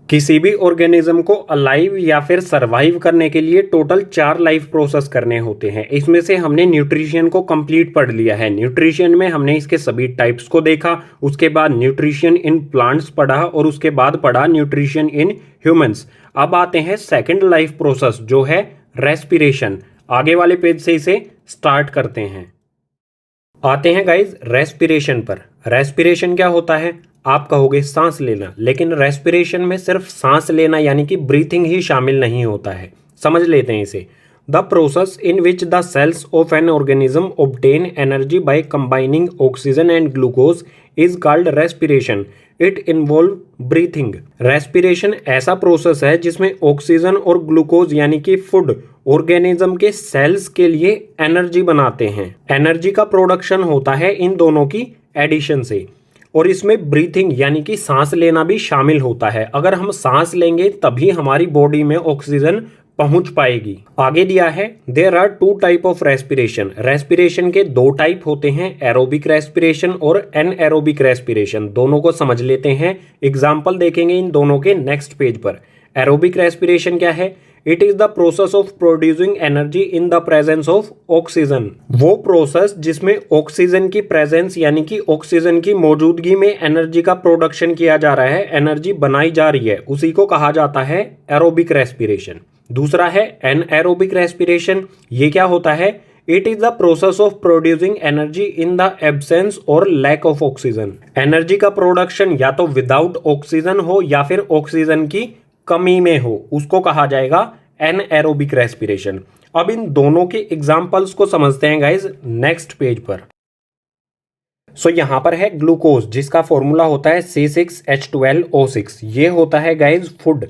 किसी भी ऑर्गेनिज्म को अलाइव या फिर सरवाइव करने के लिए टोटल 4 लाइफ प्रोसेस करने होते हैं। इसमें से हमने न्यूट्रिशन को कंप्लीट पढ़ लिया है। न्यूट्रिशन में हमने इसके सभी टाइप्स को देखा, उसके बाद न्यूट्रिशन इन प्लांट्स पढ़ा और उसके बाद पढ़ा न्यूट्रिशन इन ह्यूमंस। अब आते हैं सेकेंड लाइफ प्रोसेस जो है रेस्पिरेशन। आगे वाले पेज से इसे स्टार्ट करते हैं। आते हैं गाइज रेस्पिरेशन पर। रेस्पिरेशन क्या होता है? आप कहोगे सांस लेना, लेकिन रेस्पिरेशन में सिर्फ सांस लेना यानी कि ब्रीथिंग ही शामिल नहीं होता है। समझ लेते हैं इसे। The process in which the cells of an organism obtain energy by combining oxygen and glucose is called respiration. It involve breathing. Respiration ऐसा प्रोसेस है जिसमें ऑक्सीजन और ग्लूकोज यानी कि फूड ऑर्गेनिज्म के सेल्स के लिए एनर्जी बनाते हैं। एनर्जी का प्रोडक्शन होता है इन दोनों की एडिशन से, और इसमें ब्रीथिंग यानी कि सांस लेना भी शामिल होता है। अगर हम सांस लेंगे तभी हमारी बॉडी में ऑक्सीजन पहुंच पाएगी। आगे दिया है there are 2 type of respiration. Respiration के 2 टाइप होते हैं, एरोबिक रेस्पिरेशन और एनएरोबिक रेस्पिरेशन। दोनों को समझ लेते हैं। एग्जाम्पल देखेंगे इन दोनों के नेक्स्ट पेज पर। एरोबिक रेस्पिरेशन क्या है? It is the process of producing energy in the presence of oxygen. वो प्रोसेस जिसमें ऑक्सीजन की प्रेजेंस यानी कि ऑक्सीजन की मौजूदगी में एनर्जी का प्रोडक्शन किया जा रहा है, एनर्जी बनाई जा रही है, उसी को कहा जाता है एरोबिक रेस्पिरेशन। दूसरा है एनएरोबिक रेस्पिरेशन। ये क्या होता है? It is the process of producing energy in the absence और लैक ऑफ ऑक्सीजन। एनर्जी का प्रोडक्शन या तो विदाउट ऑक्सीजन हो या फिर ऑक्सीजन की कमी में हो, उसको कहा जाएगा एनएरोबिक रेस्पिरेशन। अब इन दोनों के एग्जांपल्स को समझते हैं गाइज नेक्स्ट पेज पर। सो यहां पर है ग्लूकोज जिसका फॉर्मूला होता है C6H12O6। ये होता है गाइज फूड।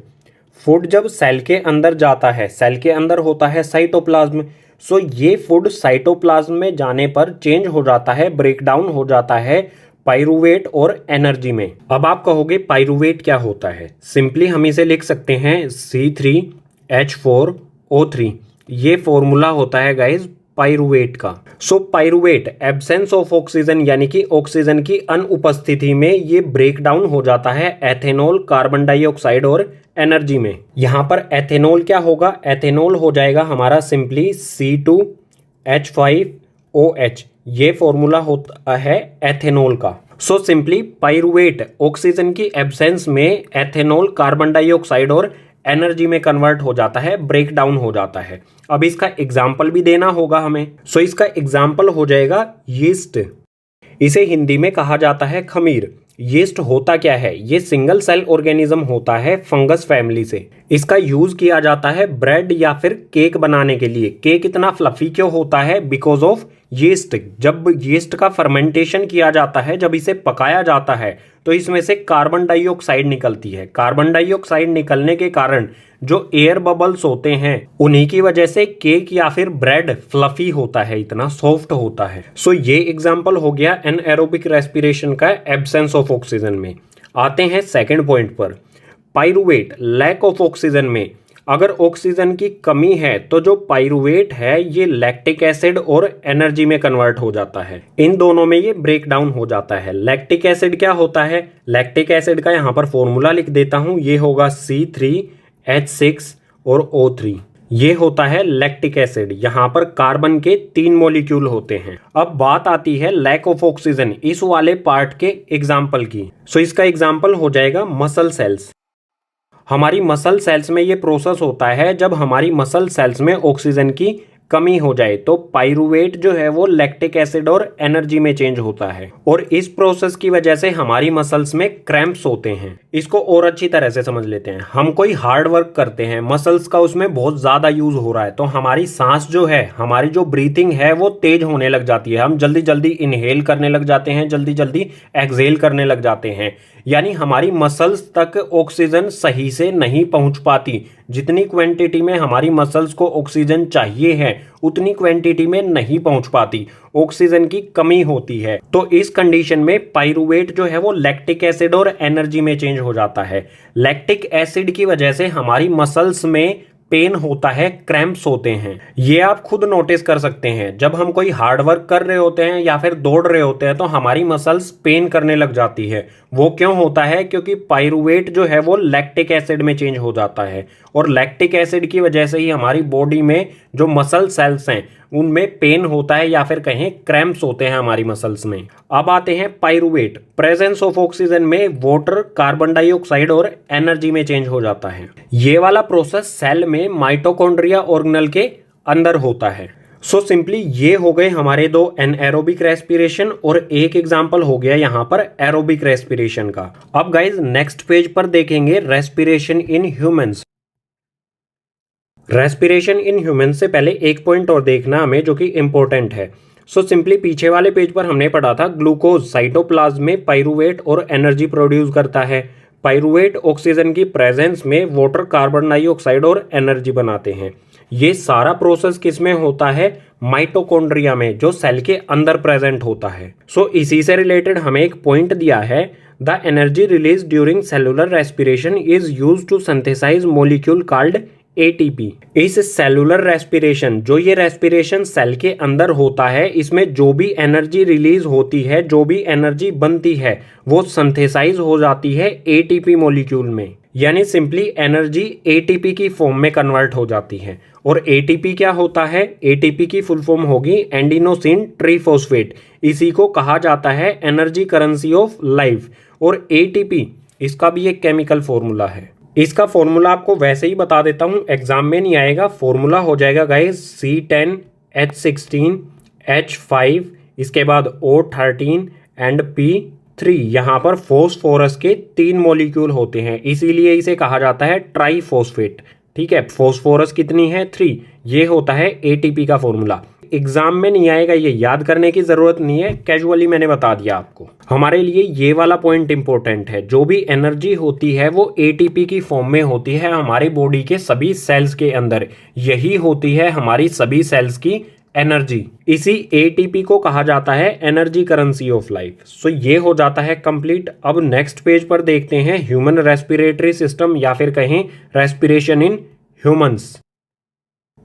फूड जब सेल के अंदर जाता है, सेल के अंदर होता है साइटोप्लाज्म। सो ये फूड साइटोप्लाज्म में जाने पर चेंज हो जाता है, ब्रेक डाउन हो जाता है पाइरूवेट और एनर्जी में। अब आप कहोगे पाइरूवेट क्या होता है? सिंपली हम इसे लिख सकते हैं C3H4O3। ये फॉर्मूला होता है गाइज पाइरूवेट का। सो पाइरूवेट एब्सेंस ऑफ ऑक्सीजन यानी कि ऑक्सीजन की अनुपस्थिति में ये ब्रेक डाउन हो जाता है एथेनॉल, कार्बन डाइऑक्साइड और एनर्जी में। यहां पर एथेनॉल क्या होगा? एथेनॉल हो जाएगा हमारा सिंपली C2H5OH। ये फॉर्मूला होता है एथेनॉल का। सो सिंपली पाइरूवेट ऑक्सीजन की एब्सेंस में एथेनॉल, कार्बन डाइऑक्साइड और एनर्जी में कन्वर्ट हो जाता है, ब्रेक डाउन हो जाता है। अब इसका एग्जाम्पल भी देना होगा हमें। सो इसका एग्जाम्पल हो जाएगा यीस्ट। इसे हिंदी में कहा जाता है खमीर। यीस्ट होता क्या है? ये सिंगल सेल ऑर्गेनिज्म होता है फंगस फैमिली से। इसका यूज किया जाता है ब्रेड या फिर केक बनाने के लिए। केक इतना फ्लफी क्यों होता है? Because of yeast. जब यीस्ट का फर्मेंटेशन किया जाता है, जब इसे पकाया जाता है, तो इसमें से कार्बन डाइऑक्साइड निकलती है। कार्बन डाइऑक्साइड निकलने के कारण जो एयर बबल्स होते हैं, उन्हीं की वजह से केक या फिर ब्रेड फ्लफी होता है, इतना सॉफ्ट होता है। सो ये एग्जांपल हो गया एनएरोबिक रेस्पिरेशन का एब्सेंस ऑफ ऑक्सीजन में। आते हैं सेकंड पॉइंट पर। पाइरूवेट लैक ऑफ ऑक्सीजन में अगर ऑक्सीजन की कमी है तो जो पाइरूवेट है ये लैक्टिक एसिड और एनर्जी में कन्वर्ट हो जाता है। इन दोनों में ये ब्रेक डाउन हो जाता है। लैक्टिक एसिड क्या होता है? लैक्टिक एसिड का यहाँ पर फॉर्मूला लिख देता हूँ। ये होगा C3H6 और O3। ये होता है लैक्टिक एसिड। यहाँ पर कार्बन के 3 मॉलिक्यूल होते हैं। अब बात आती है लैक ऑफ ऑक्सीजन, इस वाले पार्ट के एग्जाम्पल की। सो इसका एग्जाम्पल हो जाएगा मसल सेल्स। हमारी मसल सेल्स में ये प्रोसेस होता है जब हमारी मसल सेल्स में ऑक्सीजन की कमी हो जाए तो पाइरूवेट जो है वो लैक्टिक एसिड और एनर्जी में चेंज होता है और इस प्रोसेस की वजह से हमारी मसल्स में क्रैम्प्स होते हैं। इसको और अच्छी तरह से समझ लेते हैं। हम कोई हार्ड वर्क करते हैं, मसल्स का उसमें बहुत ज्यादा यूज हो रहा है, तो हमारी सांस जो है, हमारी जो ब्रीथिंग है वो तेज होने लग जाती है। हम जल्दी जल्दी इनहेल करने लग जाते हैं, जल्दी जल्दी एक्सहेल करने लग जाते हैं। यानी हमारी मसल्स तक ऑक्सीजन सही से नहीं पहुंच पाती। जितनी क्वांटिटी में हमारी मसल्स को ऑक्सीजन चाहिए है उतनी क्वांटिटी में नहीं पहुंच पाती, ऑक्सीजन की कमी होती है। तो इस कंडीशन में पाइरूवेट जो है वो लैक्टिक एसिड और एनर्जी में चेंज हो जाता है। लैक्टिक एसिड की वजह से हमारी मसल्स में पेन होता है, क्रैम्प्स होते हैं। ये आप खुद नोटिस कर सकते हैं। जब हम कोई हार्ड वर्क कर रहे होते हैं या फिर दौड़ रहे होते हैं तो हमारी मसल्स पेन करने लग जाती है। वो क्यों होता है? क्योंकि पाइरूवेट जो है वो लैक्टिक एसिड में चेंज हो जाता है और लैक्टिक एसिड की वजह से ही हमारी बॉडी में जो मसल सेल्स हैं उनमें पेन होता है या फिर कहें क्रैम्प्स होते हैं हमारी मसल्स में। अब आते हैं पाइरूवेट। प्रेजेंस ऑफ ऑक्सीजन में वाटर, कार्बन डाइऑक्साइड और एनर्जी में चेंज हो जाता है। ये वाला प्रोसेस सेल में माइटोकॉन्ड्रिया ऑर्गेनेल के अंदर होता है। सो सिंपली ये हो गए हमारे दो एनएरोबिक रेस्पिरेशन और एक एग्जांपल हो गया यहाँ पर एरोबिक रेस्पिरेशन का। अब गाइज नेक्स्ट पेज पर देखेंगे respiration in humans. Respiration in humans से पहले एक पॉइंट और देखना हमें जो कि इंपॉर्टेंट है। सो सिंपली पीछे वाले पेज पर हमने पढ़ा था ग्लूकोज साइटोप्लाज्म में पाइरूवेट और एनर्जी प्रोड्यूस करता है। पाइरूवेट ऑक्सीजन की प्रेजेंस में वाटर, कार्बन डाइऑक्साइड और एनर्जी बनाते हैं। ये सारा प्रोसेस किस में होता है? माइटोकॉन्ड्रिया में, जो सेल के अंदर प्रेजेंट होता है। सो इसी से रिलेटेड हमें एक पॉइंट दिया है, the energy release during cellular respiration is used to synthesise molecule called ATP. इस सेलुलर रेस्पिरेशन, जो ये रेस्पिरेशन सेल के अंदर होता है, इसमें जो भी एनर्जी रिलीज होती है, जो भी एनर्जी बनती है, वो सिंथेसाइज हो जाती है एटीपी मॉलिक्यूल में। यानी सिंपली एनर्जी एटीपी की फॉर्म में कन्वर्ट हो जाती है। और एटीपी क्या होता है? एटीपी की फुल फॉर्म होगी एंडिनोसिन ट्रीफॉस्फेट। इसी को कहा जाता है एनर्जी करेंसी ऑफ लाइफ। और एटीपी इसका भी एक केमिकल फॉर्मूला है। इसका फॉर्मूला आपको वैसे ही बता देता हूं, एग्जाम में नहीं आएगा। फॉर्मूला हो जाएगा गाइस C10H16H5, इसके बाद O13 एंड P3। यहाँ पर फॉस्फोरस के 3 मॉलिक्यूल होते हैं, इसीलिए इसे कहा जाता है ट्राइफॉस्फेट। ठीक है, फॉस्फोरस कितनी है? 3। ये होता है एटीपी का फॉर्मूला। एग्जाम में नहीं आएगा, ये याद करने की जरूरत नहीं है, कैजुअली मैंने बता दिया आपको। हमारे लिए ये वाला पॉइंट इंपॉर्टेंट है। जो भी एनर्जी होती है वो एटीपी की फॉर्म में होती है हमारी बॉडी के सभी सेल्स के अंदर। यही होती है हमारी सभी सेल्स की एनर्जी। इसी एटीपी को कहा जाता है एनर्जी करेंसी ऑफ लाइफ। सो ये हो जाता है कंप्लीट। अब नेक्स्ट पेज पर देखते हैं ह्यूमन रेस्पिरेटरी सिस्टम या फिर कहें respiration in humans.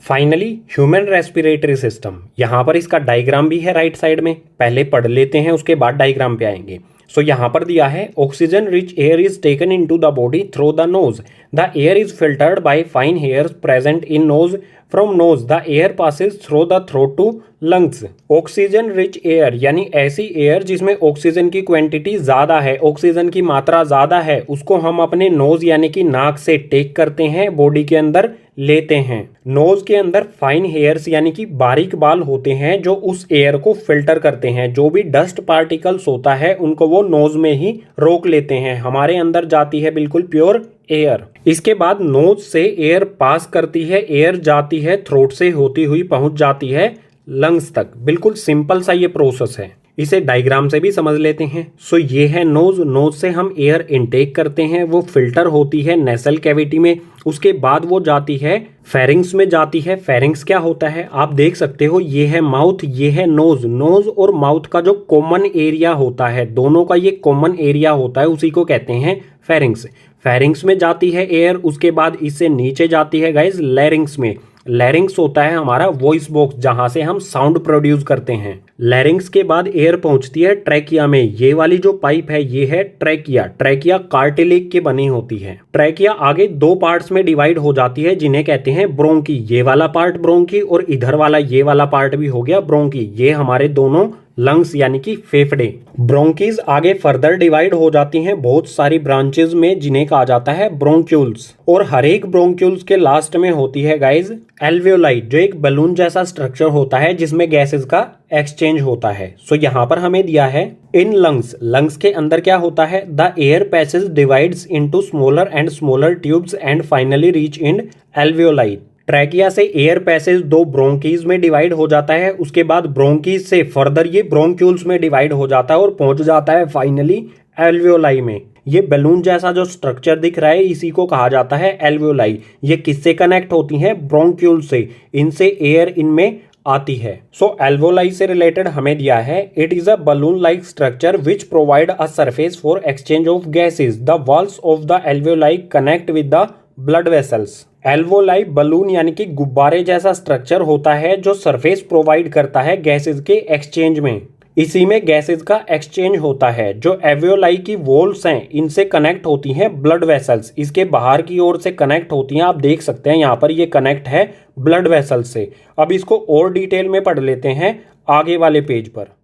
Finally human respiratory system, यहां पर इसका डायग्राम भी है राइट साइड में। पहले पढ़ लेते हैं, उसके बाद डायग्राम पे आएंगे। सो यहां पर दिया है oxygen rich air is taken into the body through the nose. The air is filtered by fine hairs present in nose. From nose the air passes through the throat to lungs. Oxygen rich air यानी ऐसी एयर जिसमें ऑक्सीजन की क्वांटिटी ज्यादा है, ऑक्सीजन की मात्रा ज्यादा है, उसको हम अपने नोज यानी कि नाक से टेक करते हैं, बॉडी के अंदर लेते हैं। नोज के अंदर फाइन हेयर्स यानी कि बारीक बाल होते हैं जो उस एयर को फिल्टर करते हैं। जो भी डस्ट पार्टिकल्स होता है उनको वो नोज में ही रोक लेते हैं। हमारे अंदर जाती है बिल्कुल प्योर एयर। इसके बाद नोज से एयर पास करती है, एयर जाती है, थ्रोट से होती हुई पहुंच जाती है लंग्स तक। बिल्कुल सिंपल सा ये प्रोसेस है। इसे डायग्राम से भी समझ लेते हैं। सो ये है नोज। नोज से हम एयर इनटेक करते हैं, वो फिल्टर होती है नेसल कैविटी में। उसके बाद वो जाती है फेरिंग्स में जाती है। फेरिंग्स क्या होता है आप देख सकते हो, ये है माउथ, ये है नोज। नोज और माउथ का जो कॉमन एरिया होता है, दोनों का ये कॉमन एरिया होता है, उसी को कहते हैं फेरिंग्स। फेरिंग्स में जाती है एयर, उसके बाद इससे नीचे जाती है गाइज लैरिंग्स में। लैरिंग्स होता है हमारा वॉइस बॉक्स, जहां से हम साउंड प्रोड्यूस करते हैं। लैरिंग्स के बाद एयर पहुंचती है ट्रैकिया में। ये वाली जो पाइप है ये है ट्रैकिया। ट्रैकिया कार्टिलेज की बनी होती है। ट्रैकिया आगे दो पार्ट्स में डिवाइड हो जाती है जिन्हें कहते हैं ब्रोंकी। ये वाला पार्ट ब्रोंकी और इधर वाला ये वाला पार्ट भी हो गया ब्रोंकी। ये हमारे दोनों लंग्स यानी कि फेफड़े। ब्रोंकीज आगे फर्दर डिवाइड हो जाती हैं बहुत सारी ब्रांचेस में जिन्हें कहा जाता है ब्रोंक्यूल्स। और हर एक ब्रोंक्यूल्स के लास्ट में होती है गाइज एल्वियोलाई, जो एक बलून जैसा स्ट्रक्चर होता है जिसमें गैसेस का एक्सचेंज होता है। सो यहाँ पर हमें दिया है इन लंग्स। लंग्स के अंदर क्या होता है? The air passage divides into smaller and smaller tubes and finally reach in alveoli. Trachea से एयर पैसेज दो ब्रोंकीज में डिवाइड हो जाता है, उसके बाद ब्रोंकीज से फर्दर ये ब्रोंक्यूल्स में डिवाइड हो जाता है और पहुंच जाता है फाइनली एल्वियोलाई में। ये बैलून जैसा जो स्ट्रक्चर दिख रहा है इसी को कहा जाता है एल्वियोलाई। ये किससे कनेक्ट होती हैं? ब्रोंक्यूल से। इनसे एयर इनमें आती है। सो एल्वियोलाई से रिलेटेड हमें दिया है it is a balloon like structure which provide a surface for exchange of gases. The walls of the alveoli connect with the blood vessels. Alveoli balloon यानी कि गुब्बारे जैसा स्ट्रक्चर होता है जो सरफेस प्रोवाइड करता है गैसेज के एक्सचेंज में। इसी में गैसेज का एक्सचेंज होता है। जो एल्वियोलाई की वॉल्स हैं इनसे कनेक्ट होती हैं ब्लड वेसल्स। इसके बाहर की ओर से कनेक्ट होती हैं। आप देख सकते हैं यहाँ पर ये कनेक्ट है ब्लड वेसल्स से। अब इसको और डिटेल में पढ़ लेते हैं आगे वाले पेज पर।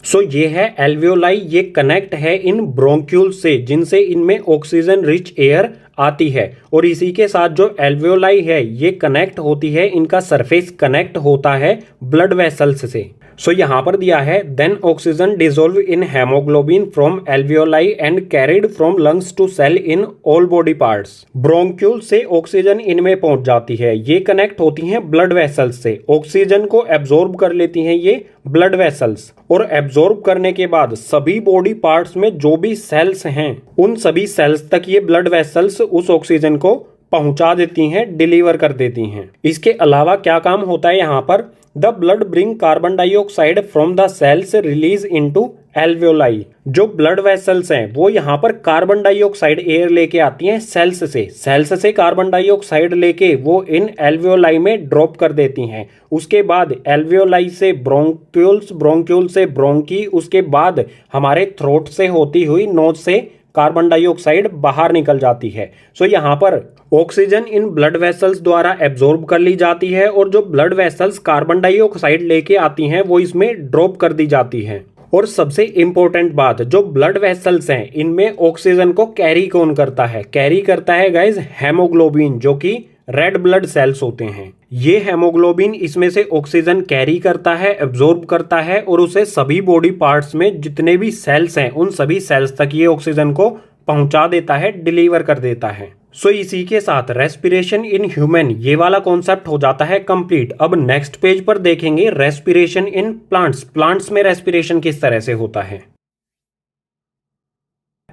सो ये है एल्वियोलाई। ये कनेक्ट है इन ब्रोंक्यूल से जिनसे इनमें ऑक्सीजन रिच एयर आती है। और इसी के साथ जो एल्वियोलाई है ये कनेक्ट होती है, इनका सरफेस कनेक्ट होता है ब्लड वेसल्स से। सो यहाँ पर दिया है then oxygen dissolve in haemoglobin from alveoli and carried from lungs to cell in all body parts. Bronchiole से ऑक्सीजन इनमें पहुंच जाती है। ये कनेक्ट होती हैं ब्लड वेसल्स से। ऑक्सीजन को एब्जॉर्ब कर लेती हैं ये ब्लड वेसल्स। और एब्जॉर्ब करने के बाद सभी बॉडी पार्ट्स में जो भी सेल्स हैं उन सभी सेल्स तक ये ब्लड वेसल्स उस ऑक्सीजन को पहुंचा देती हैं, डिलीवर कर देती हैं। इसके अलावा क्या काम होता है यहाँ पर? The blood bring carbon dioxide from the cells release into alveoli. जो ब्लड वेसल्स हैं वो यहाँ पर कार्बन डाइऑक्साइड एयर लेके आती हैं सेल्स से। सेल्स से कार्बन डाइऑक्साइड लेके वो इन एल्वियोलाई में ड्रॉप कर देती हैं। उसके बाद एल्वियोलाई से ब्रोंक्यूल्स, ब्रोंक्यूल से ब्रोंकी, उसके बाद हमारे थ्रोट से होती हुई नोज से कार्बन डाइऑक्साइड बाहर निकल जाती है। सो यहाँ पर ऑक्सीजन इन ब्लड वेसल्स द्वारा एब्जॉर्ब कर ली जाती है और जो ब्लड वेसल्स कार्बन डाइऑक्साइड लेके आती हैं वो इसमें ड्रॉप कर दी जाती है। और सबसे इंपॉर्टेंट बात, जो ब्लड वेसल्स हैं इनमें ऑक्सीजन को कैरी कौन करता है? कैरी करता है गाइज हेमोग्लोबिन, जो कि रेड ब्लड सेल्स होते हैं। ये हेमोग्लोबिन इसमें से ऑक्सीजन कैरी करता है, एब्जॉर्ब करता है और उसे सभी बॉडी पार्ट्स में जितने भी सेल्स हैं उन सभी सेल्स तक ये ऑक्सीजन को पहुंचा देता है, डिलीवर कर देता है। सो इसी के साथ रेस्पिरेशन इन ह्यूमन ये वाला कॉन्सेप्ट हो जाता है कंप्लीट। अब नेक्स्ट पेज पर देखेंगे रेस्पिरेशन इन प्लांट्स। प्लांट्स में रेस्पिरेशन किस तरह से होता है?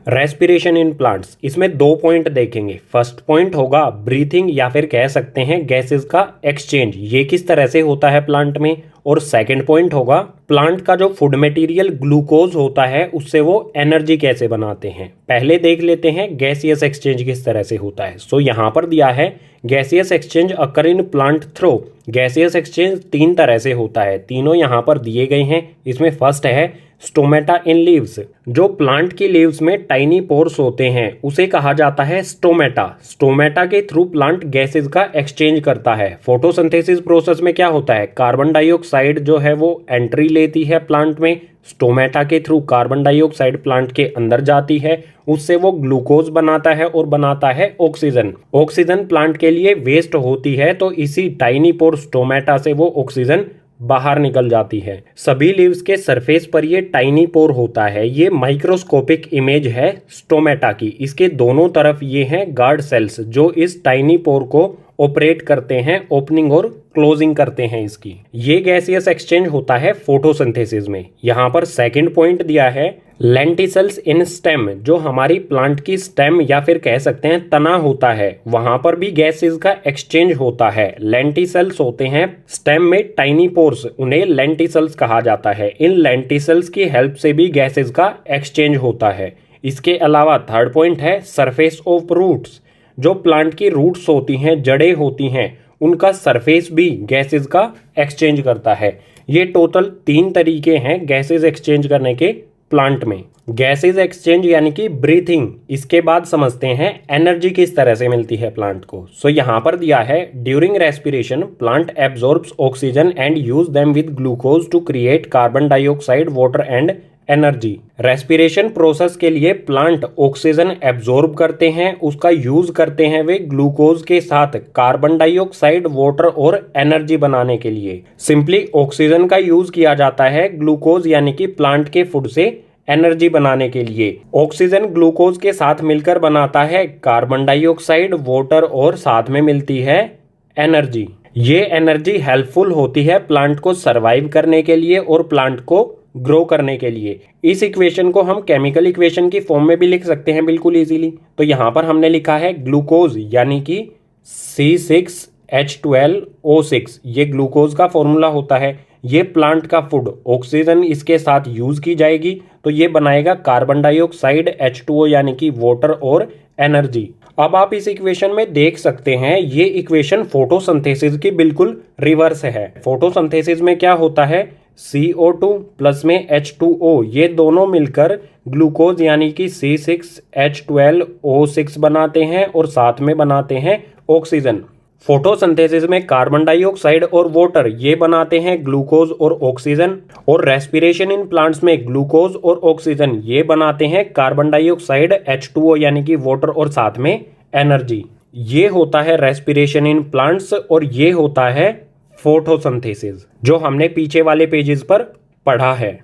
रेस्पिरेशन इन प्लांट्स, इसमें दो पॉइंट देखेंगे। फर्स्ट पॉइंट होगा ब्रीथिंग या फिर कह सकते हैं गैसेस का एक्सचेंज, ये किस तरह से होता है प्लांट में। और सेकंड पॉइंट होगा प्लांट का जो फूड मटेरियल ग्लूकोज होता है उससे वो एनर्जी कैसे बनाते हैं। पहले देख लेते हैं गैसियस एक्सचेंज किस तरह से होता है। सो यहाँ पर दिया है gaseous exchange occur in plant through. Gaseous exchange तीन तरह से होता है, तीनों यहाँ पर दिए गए हैं। इसमें फर्स्ट है स्टोमेटा इन लीव्स। जो प्लांट की लीव्स में टाइनी पोर्स होते हैं उसे कहा जाता है स्टोमेटा। स्टोमेटा के थ्रू प्लांट गैसेस का एक्सचेंज करता है। फोटोसिंथेसिस प्रोसेस में क्या होता है? कार्बन डाइऑक्साइड जो है वो एंट्री लेती है प्लांट में, स्टोमेटा के थ्रू कार्बन डाइऑक्साइड प्लांट के अंदर जाती है, उससे वो ग्लूकोज बनाता है और बनाता है ऑक्सीजन। ऑक्सीजन प्लांट के लिए वेस्ट होती है तो इसी टाइनी पोर स्टोमेटा से वो ऑक्सीजन बाहर निकल जाती है। सभी लीव्स के सरफेस पर ये टाइनी पोर होता है। ये माइक्रोस्कोपिक इमेज है स्टोमेटा की। इसके दोनों तरफ ये हैं गार्ड सेल्स जो इस टाइनी पोर को ऑपरेट करते हैं, ओपनिंग और क्लोजिंग करते हैं इसकी। ये गैसियस एक्सचेंज होता है फोटोसिंथेसिस में। यहाँ पर सेकंड पॉइंट दिया है लेंटिसल्स इन स्टेम। जो हमारी प्लांट की स्टेम या फिर कह सकते हैं तना होता है वहां पर भी गैसेस का एक्सचेंज होता है। लेंटिसल्स होते हैं स्टेम में टाइनी पोर्स, उन्हें लेंटिसल्स कहा जाता है। इन लेंटिसल्स की हेल्प से भी गैसेस का एक्सचेंज होता है। इसके अलावा थर्ड पॉइंट है सरफेस ऑफ रूट्स। जो प्लांट की रूट्स होती हैं, जड़ें होती हैं, उनका सरफेस भी गैसेस का एक्सचेंज करता है। ये टोटल 3 तरीके हैं गैसेज एक्सचेंज करने के प्लांट में। गैसेज एक्सचेंज यानी कि ब्रीथिंग, इसके बाद समझते हैं एनर्जी किस तरह से मिलती है प्लांट को। सो यहाँ पर दिया है during respiration plant absorbs oxygen and use them with glucose to create carbon dioxide water and energy. Respiration process के लिए प्लांट ऑक्सीजन एब्जॉर्ब करते हैं, उसका यूज करते हैं वे ग्लूकोज के साथ कार्बन डाइऑक्साइड वाटर और एनर्जी बनाने के लिए। सिंपली ऑक्सीजन का यूज किया जाता है ग्लूकोज यानी कि प्लांट के फूड से एनर्जी बनाने के लिए। ऑक्सीजन ग्लूकोज के साथ मिलकर बनाता है कार्बन डाइऑक्साइड वाटर और साथ में मिलती है एनर्जी। ये एनर्जी हेल्पफुल होती है प्लांट को सरवाइव करने के लिए और प्लांट को ग्रो करने के लिए। इस इक्वेशन को हम केमिकल इक्वेशन की फॉर्म में भी लिख सकते हैं बिल्कुल इजीली। तो यहाँ पर हमने लिखा है ग्लूकोज यानी कि C6H12O6, ये ग्लूकोज का फॉर्मूला होता है। ये प्लांट का फूड, ऑक्सीजन इसके साथ यूज की जाएगी तो ये बनाएगा कार्बन डाइऑक्साइड H2O यानी कि वाटर और एनर्जी। अब आप इस इक्वेशन में देख सकते हैं ये इक्वेशन फोटोसिंथेसिस की बिल्कुल रिवर्स है। फोटोसिंथेसिस में क्या होता है, CO2 प्लस में H2O, ये दोनों मिलकर ग्लूकोज यानी कि C6H12O6 बनाते हैं और साथ में बनाते हैं ऑक्सीजन। फोटोसिंथेसिस में कार्बन डाइऑक्साइड और वाटर ये बनाते हैं ग्लूकोज और ऑक्सीजन, और रेस्पिरेशन इन प्लांट्स में ग्लूकोज और ऑक्सीजन ये बनाते हैं कार्बन डाइऑक्साइड H2O यानी कि वाटर और साथ में एनर्जी। ये होता है रेस्पिरेशन इन प्लांट्स और ये होता है फोटोसिंथेसिस, जो हमने पीछे वाले पेजेस पर पढ़ा है।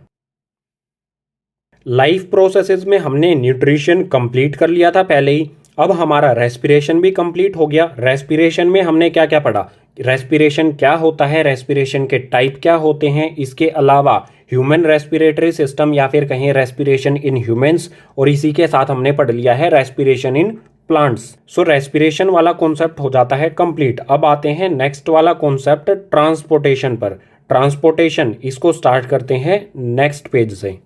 लाइफ प्रोसेसेस में हमने न्यूट्रिशन कंप्लीट कर लिया था पहले ही। अब हमारा रेस्पिरेशन भी कंप्लीट हो गया। रेस्पिरेशन में हमने क्या क्या पढ़ा, रेस्पिरेशन क्या होता है, रेस्पिरेशन के टाइप क्या होते हैं, इसके अलावा ह्यूमन रेस्पिरेटरी सिस्टम या फिर कहें रेस्पिरेशन इन ह्यूमंस, और इसी के साथ हमने पढ़ लिया है respiration in plants. So respiration वाला कॉन्सेप्ट हो जाता है कंप्लीट। अब आते हैं नेक्स्ट वाला कॉन्सेप्ट ट्रांसपोर्टेशन पर। ट्रांसपोर्टेशन, इसको स्टार्ट करते हैं नेक्स्ट पेज से।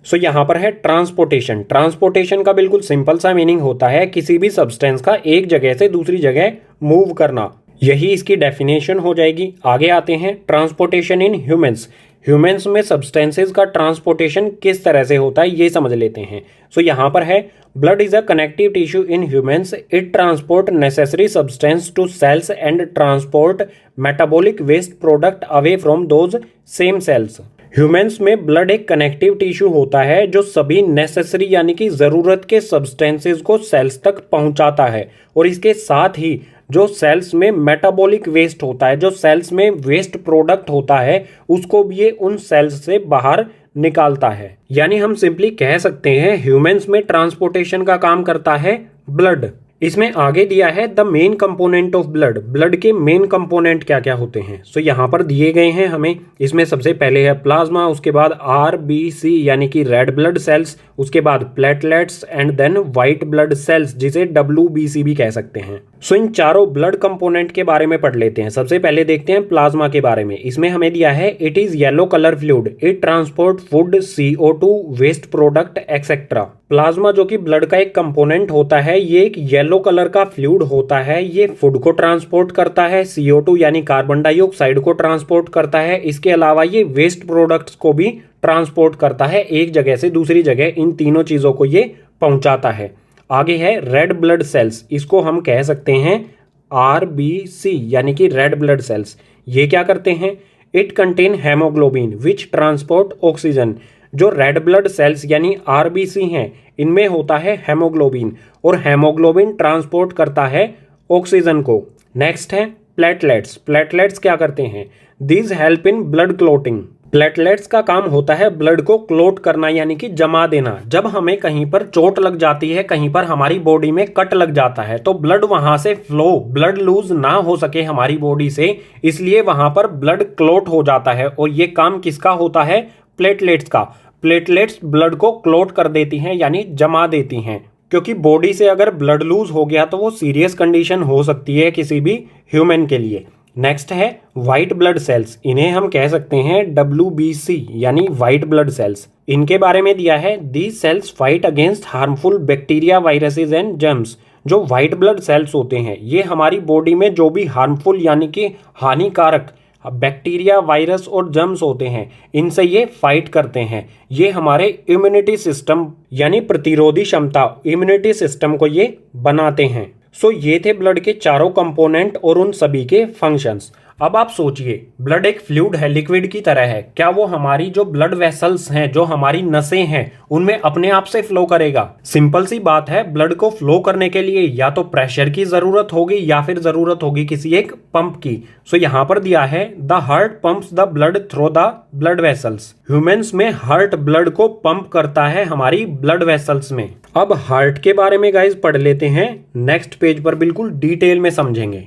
सो यहाँ पर है ट्रांसपोर्टेशन। ट्रांसपोर्टेशन का बिल्कुल सिंपल सा मीनिंग होता है किसी भी सब्सटेंस का एक जगह से दूसरी जगह मूव करना, यही इसकी डेफिनेशन हो जाएगी। आगे आते हैं ट्रांसपोर्टेशन इन ह्यूमंस। ह्यूमंस में सब्सटेंसेस का ट्रांसपोर्टेशन किस तरह से होता है ये समझ लेते हैं। सो यहाँ पर है blood is a connective tissue in humans, it transport necessary substance to cells and transport metabolic waste product away from those same cells. Humans में ब्लड एक कनेक्टिव टिश्यू होता है जो सभी नेसेसरी यानी कि ज़रूरत के सब्सटेंसेस को सेल्स तक पहुंचाता है, और इसके साथ ही जो सेल्स में मेटाबॉलिक वेस्ट होता है, जो सेल्स में वेस्ट प्रोडक्ट होता है, उसको भी ये उन सेल्स से बाहर निकालता है। यानी हम सिंपली कह सकते हैं ह्यूमंस में ट्रांसपोर्टेशन का काम करता है ब्लड। इसमें आगे दिया है the main component of blood. Blood के मेन कंपोनेंट क्या क्या होते हैं, सो यहाँ पर दिए गए हैं हमें। इसमें सबसे पहले है प्लाज्मा, उसके बाद RBC यानी कि रेड ब्लड सेल्स, उसके बाद platelets and then white blood cells जिसे WBC भी कह सकते हैं। सो इन चारों ब्लड कंपोनेंट के बारे में पढ़ लेते हैं। सबसे पहले देखते हैं प्लाज्मा के बारे में। इसमें हमें दिया है it is yellow colour fluid, it transport food, CO2, waste product etcetera. Plasma जो कि ब्लड का एक कंपोनेंट होता है, ये एक येलो कलर का फ्लूइड होता है। ये फूड को ट्रांसपोर्ट करता है, CO2 यानी कार्बन डाइऑक्साइड को ट्रांसपोर्ट करता है। इसके अलावा ये वेस्ट प्रोडक्ट्स को भी ट्रांसपोर्ट करता है, एक जगह से दूसरी जगह इन तीनों चीजों को ये पहुंचाता है। आगे है रेड ब्लड सेल्स, इसको हम कह सकते हैं RBC यानी कि रेड ब्लड सेल्स। ये क्या करते हैं, it contain haemoglobin which transport oxygen. जो रेड ब्लड सेल्स यानी RBC हैं, इनमें होता है हेमोग्लोबिन, और हेमोग्लोबिन ट्रांसपोर्ट करता है ऑक्सीजन को। नेक्स्ट है प्लेटलेट्स। प्लेटलेट्स क्या करते हैं, these help in blood clotting. Platelets का काम होता है ब्लड को क्लोट करना यानी कि जमा देना। जब हमें कहीं पर चोट लग जाती है, कहीं पर हमारी बॉडी में कट लग जाता है, तो ब्लड वहां से फ्लो, ब्लड लूज ना हो सके हमारी बॉडी से, इसलिए वहां पर ब्लड क्लोट हो जाता है। और ये काम किसका होता है, प्लेटलेट्स का। प्लेटलेट्स ब्लड को क्लोट कर देती हैं यानी जमा देती हैं, क्योंकि बॉडी से अगर ब्लड लूज हो गया तो वो सीरियस कंडीशन हो सकती है किसी भी ह्यूमन के लिए। नेक्स्ट है व्हाइट ब्लड सेल्स, इन्हें हम कह सकते हैं WBC यानी व्हाइट ब्लड सेल्स। इनके बारे में दिया है these cells fight against harmful bacteria, viruses and germs. जो व्हाइट ब्लड सेल्स होते हैं ये हमारी बॉडी में जो भी हार्मफुल यानी कि हानिकारक बैक्टीरिया, वायरस और जर्म्स होते हैं, इनसे ये फाइट करते हैं। ये हमारे इम्यूनिटी सिस्टम यानी प्रतिरोधी क्षमता, इम्यूनिटी सिस्टम को ये बनाते हैं। सो ये थे ब्लड के चारों कंपोनेंट और उन सभी के फंक्शंस। अब आप सोचिए, ब्लड एक फ्लूइड है, लिक्विड की तरह है। क्या वो हमारी जो ब्लड वेसल्स हैं, जो हमारी नसें हैं, उनमें अपने आप से फ्लो करेगा? सिंपल सी बात है, ब्लड को फ्लो करने के लिए या तो प्रेशर की जरूरत होगी या फिर जरूरत होगी किसी एक पंप की। सो यहां पर दिया है the heart pumps the blood through the blood vessels. Humans में हार्ट ब्लड को पंप करता है हमारी ब्लड वेसल्स में। अब हार्ट के बारे में गाइस पढ़ लेते हैं, नेक्स्ट पेज पर बिल्कुल डिटेल में समझेंगे।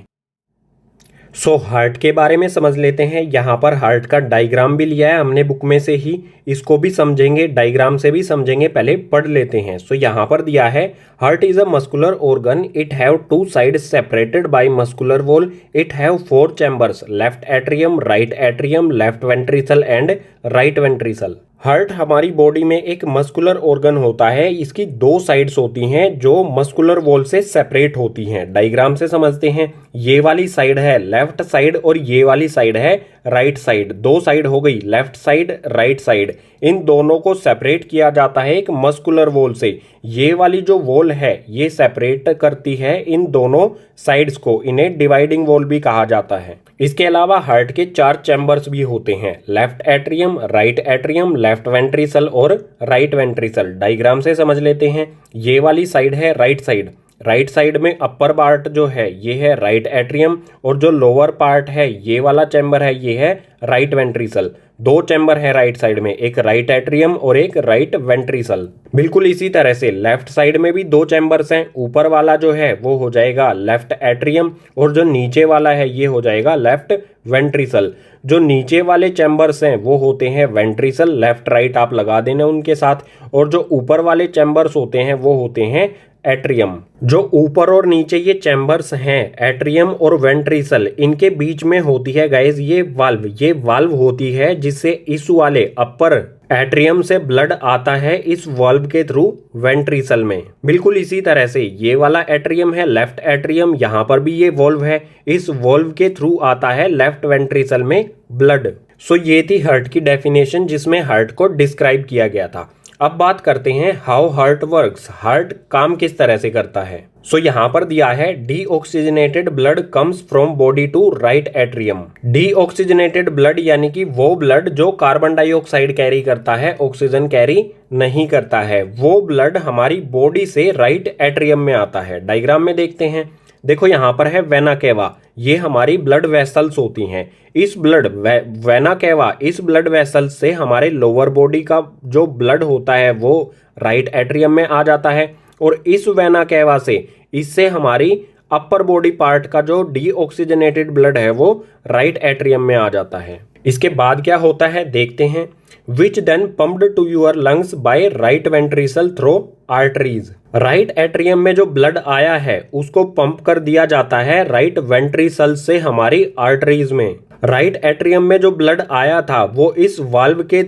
सो हार्ट के बारे में समझ लेते हैं। यहाँ पर हार्ट का डायग्राम भी लिया है हमने बुक में से ही, इसको भी समझेंगे, डायग्राम से भी समझेंगे, पहले पढ़ लेते हैं। सो यहाँ पर दिया है heart is a muscular organ, it have two sides separated by muscular wall, it have 4 chambers, left atrium, left ventricle and right ventricle. Heart हमारी बॉडी में एक मस्कुलर ऑर्गन होता है, इसकी 2 साइड्स होती हैं जो मस्कुलर वॉल से सेपरेट होती हैं। डायग्राम से समझते हैं, ये वाली साइड है लेफ्ट साइड और ये वाली साइड है राइट साइड। 2 साइड हो गई, लेफ्ट साइड, राइट साइड। इन दोनों को सेपरेट किया जाता है एक मस्कुलर वॉल से। ये वाली जो वॉल है ये सेपरेट करती है इन दोनों साइड्स को, इन्हें डिवाइडिंग वॉल भी कहा जाता है। इसके अलावा हार्ट के 4 चैम्बर्स भी होते हैं, लेफ्ट एट्रियम, लेफ्ट वेंट्रिकल और राइट वेंट्रिकल। डायग्राम से समझ लेते हैं, ये वाली साइड है राइट साइड में अपर पार्ट जो है ये है राइट एट्रियम और जो लोअर पार्ट है ये वाला चैम्बर है ये है राइट वेंट्रिकल। 2 चैम्बर है राइट साइड में, एक राइट एट्रियम और एक राइट वेंट्रिकल। बिल्कुल इसी तरह से लेफ्ट साइड में भी 2 चैम्बर्स हैं, ऊपर वाला जो है वो हो जाएगा लेफ्ट एट्रियम और जो नीचे वाला है ये हो जाएगा लेफ्ट वेंट्रिकल। जो नीचे वाले चैम्बर्स हैं वो होते हैं वेंट्रिकल, लेफ्ट राइट आप लगा देना उनके साथ, और जो ऊपर वाले चैम्बर्स होते हैं वो होते हैं एट्रियम। जो ऊपर और नीचे ये चैम्बर्स हैं एट्रियम और वेंट्रिकल, इनके बीच में होती है गाइस ये वाल्व होती है जिससे इस वाले अपर एट्रियम से ब्लड आता है इस वाल्व के थ्रू वेंट्रिकल में। बिल्कुल इसी तरह से ये वाला एट्रियम है लेफ्ट एट्रियम, यहाँ पर भी ये वाल्व है, इस वाल्व के थ्रू आता है लेफ्ट वेंट्रिकल में ब्लड। सो ये थी हार्ट की डेफिनेशन जिसमें हार्ट को डिस्क्राइब किया गया था। अब बात करते हैं हाउ हार्ट वर्क्स, हार्ट काम किस तरह से करता है। सो यहाँ पर दिया है deoxygenated blood comes from body to right atrium. Deoxygenated blood यानी कि वो ब्लड जो कार्बन डाइऑक्साइड कैरी करता है, ऑक्सीजन कैरी नहीं करता है, वो ब्लड हमारी बॉडी से राइट एट्रियम में आता है। डायग्राम में देखते हैं, देखो यहाँ पर है वेना केवा, ये हमारी ब्लड वेसल्स होती हैं। इस वेना केवा, इस ब्लड वेसल्स से हमारे लोअर बॉडी का जो ब्लड होता है वो राइट एट्रियम में आ जाता है, और इस वेना केवा से इससे हमारी अपर बॉडी पार्ट का जो डीऑक्सीजनेटेड ब्लड है वो राइट एट्रियम में आ जाता है। इसके बाद क्या होता है देखते हैं, which then pumped to your lungs by right ventricle through arteries. Right atrium में जो ब्लड आया है उसको पंप कर दिया जाता है राइट वेंट्रिकल से हमारी आर्टरीज में। राइट एट्रियम में जो ब्लड आया था वो इस वाल्व के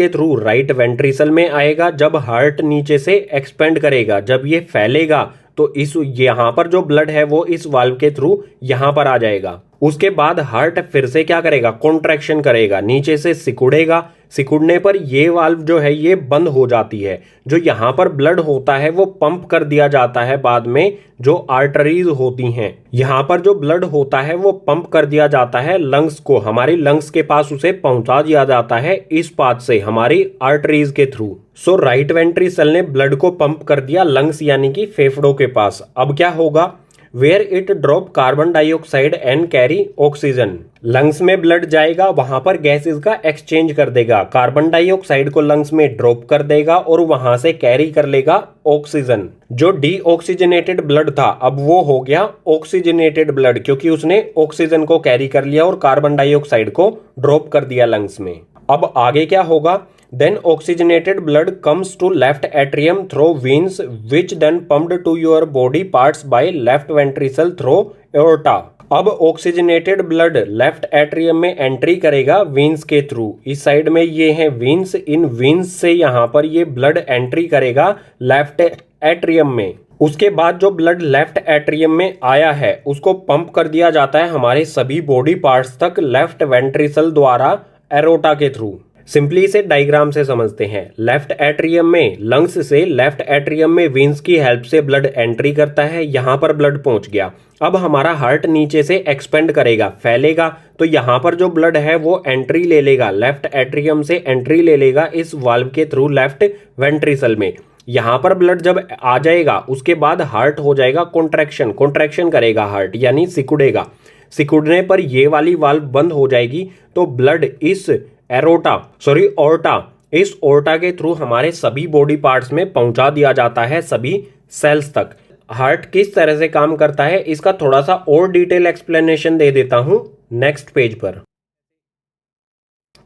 थ्रू राइट वेंट्रिकल में आएगा। जब हार्ट नीचे से एक्सपेंड करेगा, जब ये फैलेगा तो इस यहाँ पर जो ब्लड है वो इस वाल्व के थ्रू यहाँ पर आ जाएगा। उसके बाद हार्ट फिर से क्या करेगा, कॉन्ट्रैक्शन करेगा, नीचे से सिकुड़ेगा। सिकुड़ने पर ये वाल्व जो है ये बंद हो जाती है। जो यहाँ पर ब्लड होता है वो पंप कर दिया जाता है बाद में जो आर्टरीज होती हैं। यहाँ पर जो ब्लड होता है वो पंप कर दिया जाता है लंग्स को, हमारी लंग्स के पास उसे पहुंचा दिया जाता है इस पाथ से हमारी आर्टरीज के थ्रू। सो राइट वेंट्रिकल ने ब्लड को पंप कर दिया लंग्स यानी कि फेफड़ों के पास। अब क्या होगा, where it drop carbon dioxide and carry oxygen. Lungs में ब्लड जाएगा, वहां पर गैसेस का एक्सचेंज कर देगा, कार्बन डाइऑक्साइड को लंग्स में ड्रॉप कर देगा और वहां से कैरी कर लेगा ऑक्सीजन। जो डीऑक्सीजनेटेड ब्लड था अब वो हो गया ऑक्सीजनेटेड ब्लड, क्योंकि उसने ऑक्सीजन को कैरी कर लिया और कार्बन डाइऑक्साइड को ड्रॉप कर दिया लंग्स में। अब आगे क्या होगा, then oxygenated blood comes to left atrium through veins which then pumped to your body parts by left ventricle through aorta। अब ऑक्सीजनेटेड ब्लड लेफ्ट एट्रियम में एंट्री करेगा वीन्स के थ्रू। इस साइड में ये है वीन्स, इन वीन्स से यहाँ पर ये ब्लड एंट्री करेगा लेफ्ट एट्रियम में। उसके बाद जो ब्लड लेफ्ट एट्रियम में आया है उसको पंप कर दिया जाता है हमारे सभी बॉडी पार्ट्स तक लेफ्ट वेंट्रिकल द्वारा एरोटा के थ्रू। सिंपली इसे डायग्राम से समझते हैं। लेफ्ट एट्रियम में लंग्स से लेफ्ट एट्रियम में वेन्स की हेल्प से ब्लड एंट्री करता है, यहाँ पर ब्लड पहुंच गया। अब हमारा हार्ट नीचे से एक्सपेंड करेगा, फैलेगा, तो यहाँ पर जो ब्लड है वो एंट्री ले लेगा, लेफ्ट एट्रियम से एंट्री ले लेगा इस वाल्व के थ्रू लेफ्ट वेंट्रिकल में। यहाँ पर ब्लड जब आ जाएगा उसके बाद हार्ट हो जाएगा कॉन्ट्रैक्शन, कॉन्ट्रैक्शन करेगा हार्ट, यानी सिकुड़ेगा। सिकुड़ने पर ये वाली वाल्व बंद हो जाएगी, तो ब्लड इस ऑर्टा इस ओर्टा के थ्रू हमारे सभी बॉडी पार्ट्स में पहुंचा दिया जाता है, सभी सेल्स तक। हार्ट किस तरह से काम करता है इसका थोड़ा सा और डिटेल एक्सप्लेनेशन दे देता हूं नेक्स्ट पेज पर।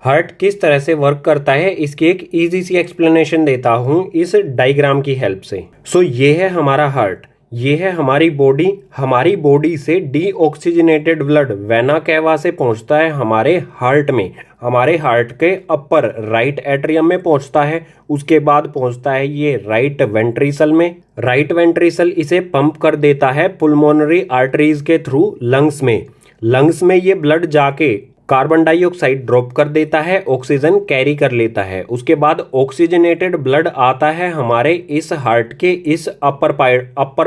हार्ट किस तरह से वर्क करता है इसकी एक इजी सी एक्सप्लेनेशन देता हूं इस डायग्राम की हेल्प से। सो ये है हमारा हार्ट, ये है हमारी बॉडी। हमारी बॉडी से डीऑक्सीजनेटेड ब्लड वेना कैवा से पहुंचता है हमारे हार्ट में, हमारे हार्ट के अपर राइट एट्रियम में पहुंचता है। उसके बाद पहुंचता है ये राइट वेंट्रिकल में। राइट वेंट्रिकल इसे पंप कर देता है पुल्मोनरी आर्टरीज के थ्रू लंग्स में। लंग्स में ये ब्लड जाके कार्बन डाइऑक्साइड ड्रॉप कर देता है, ऑक्सीजन कैरी कर लेता है। उसके बाद ऑक्सीजनेटेड ब्लड आता है हमारे इस हार्ट के इस अपर